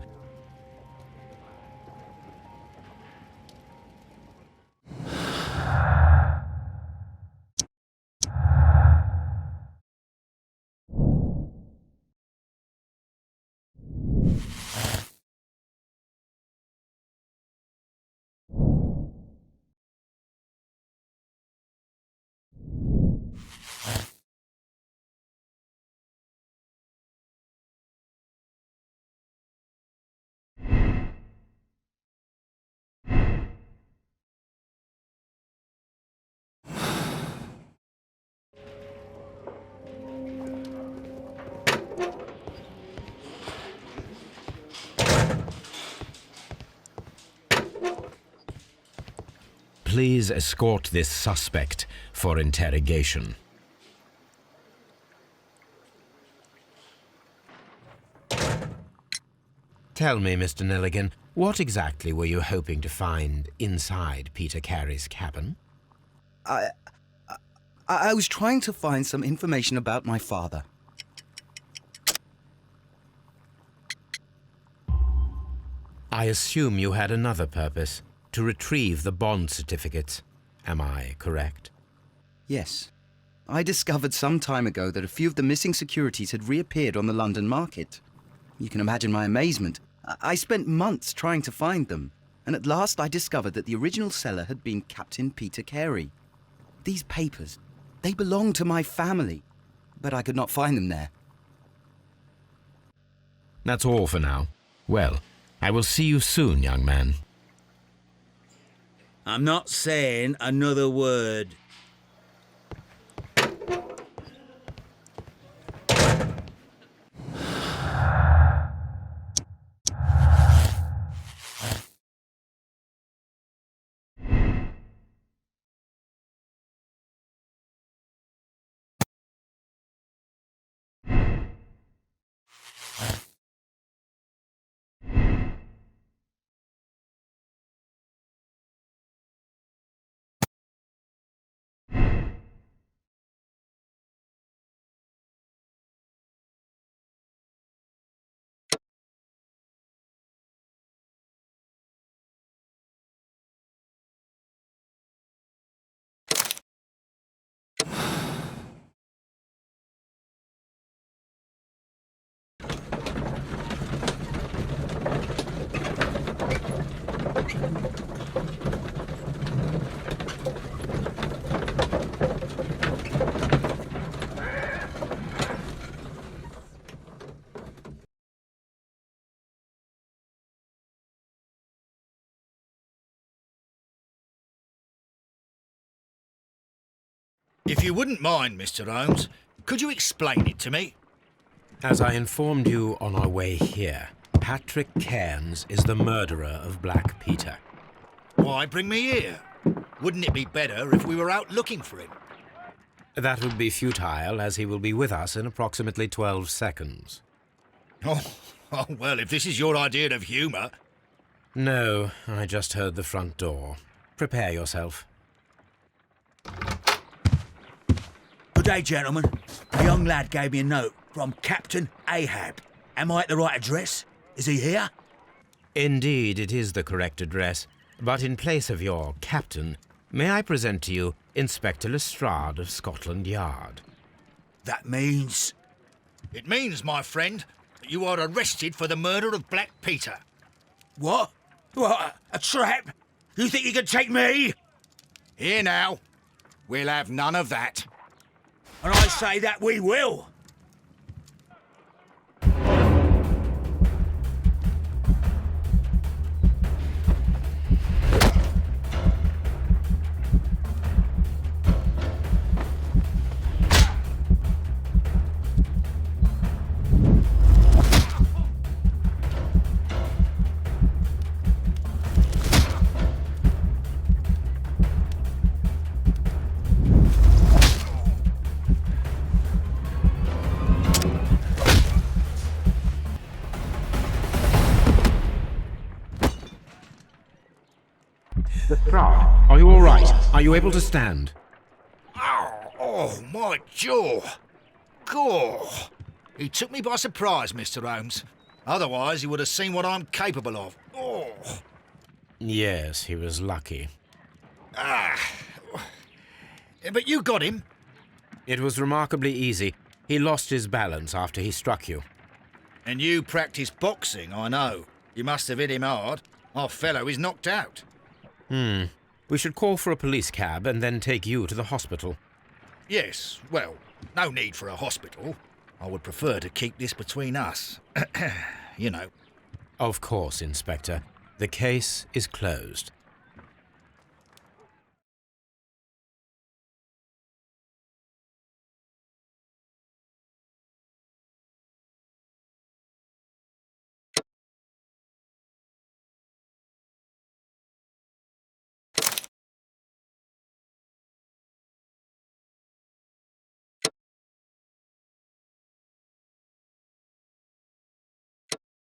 Please escort this suspect for interrogation. Tell me, Mr. Nelligan, what exactly were you hoping to find inside Peter Carey's cabin? I was trying to find some information about my father. I assume you had another purpose, to retrieve the bond certificates. Am I correct? Yes. I discovered some time ago that a few of the missing securities had reappeared on the London market. You can imagine my amazement. I spent months trying to find them, and at last I discovered that the original seller had been Captain Peter Carey. These papers, they belonged to my family, but I could not find them there. That's all for now. Well, I will see you soon, young man. I'm not saying another word. If you wouldn't mind, Mr. Holmes, could you explain it to me? As I informed you on our way here, Patrick Cairns is the murderer of Black Peter. Why bring me here? Wouldn't it be better if we were out looking for him? That would be futile, as he will be with us in approximately 12 seconds. Oh, well, if this is your idea of humour... No, I just heard the front door. Prepare yourself. Good day, gentlemen. A young lad gave me a note from Captain Ahab. Am I at the right address? Is he here? Indeed, it is the correct address. But in place of your captain, may I present to you Inspector Lestrade of Scotland Yard? That means... It means, my friend, that you are arrested for the murder of Black Peter. What? What? A trap? You think you can take me? Here now. We'll have none of that. And I say that we will. Lestrade, are you all right? Are you able to stand? Oh, my jaw. Gore. He took me by surprise, Mr. Holmes. Otherwise, he would have seen what I'm capable of. Oh. Yes, he was lucky. But you got him. It was remarkably easy. He lost his balance after he struck you. And you practice boxing, I know. You must have hit him hard. Our fellow is knocked out. We should call for a police cab and then take you to the hospital. Yes, well, no need for a hospital. I would prefer to keep this between us. You know. Of course, Inspector. The case is closed.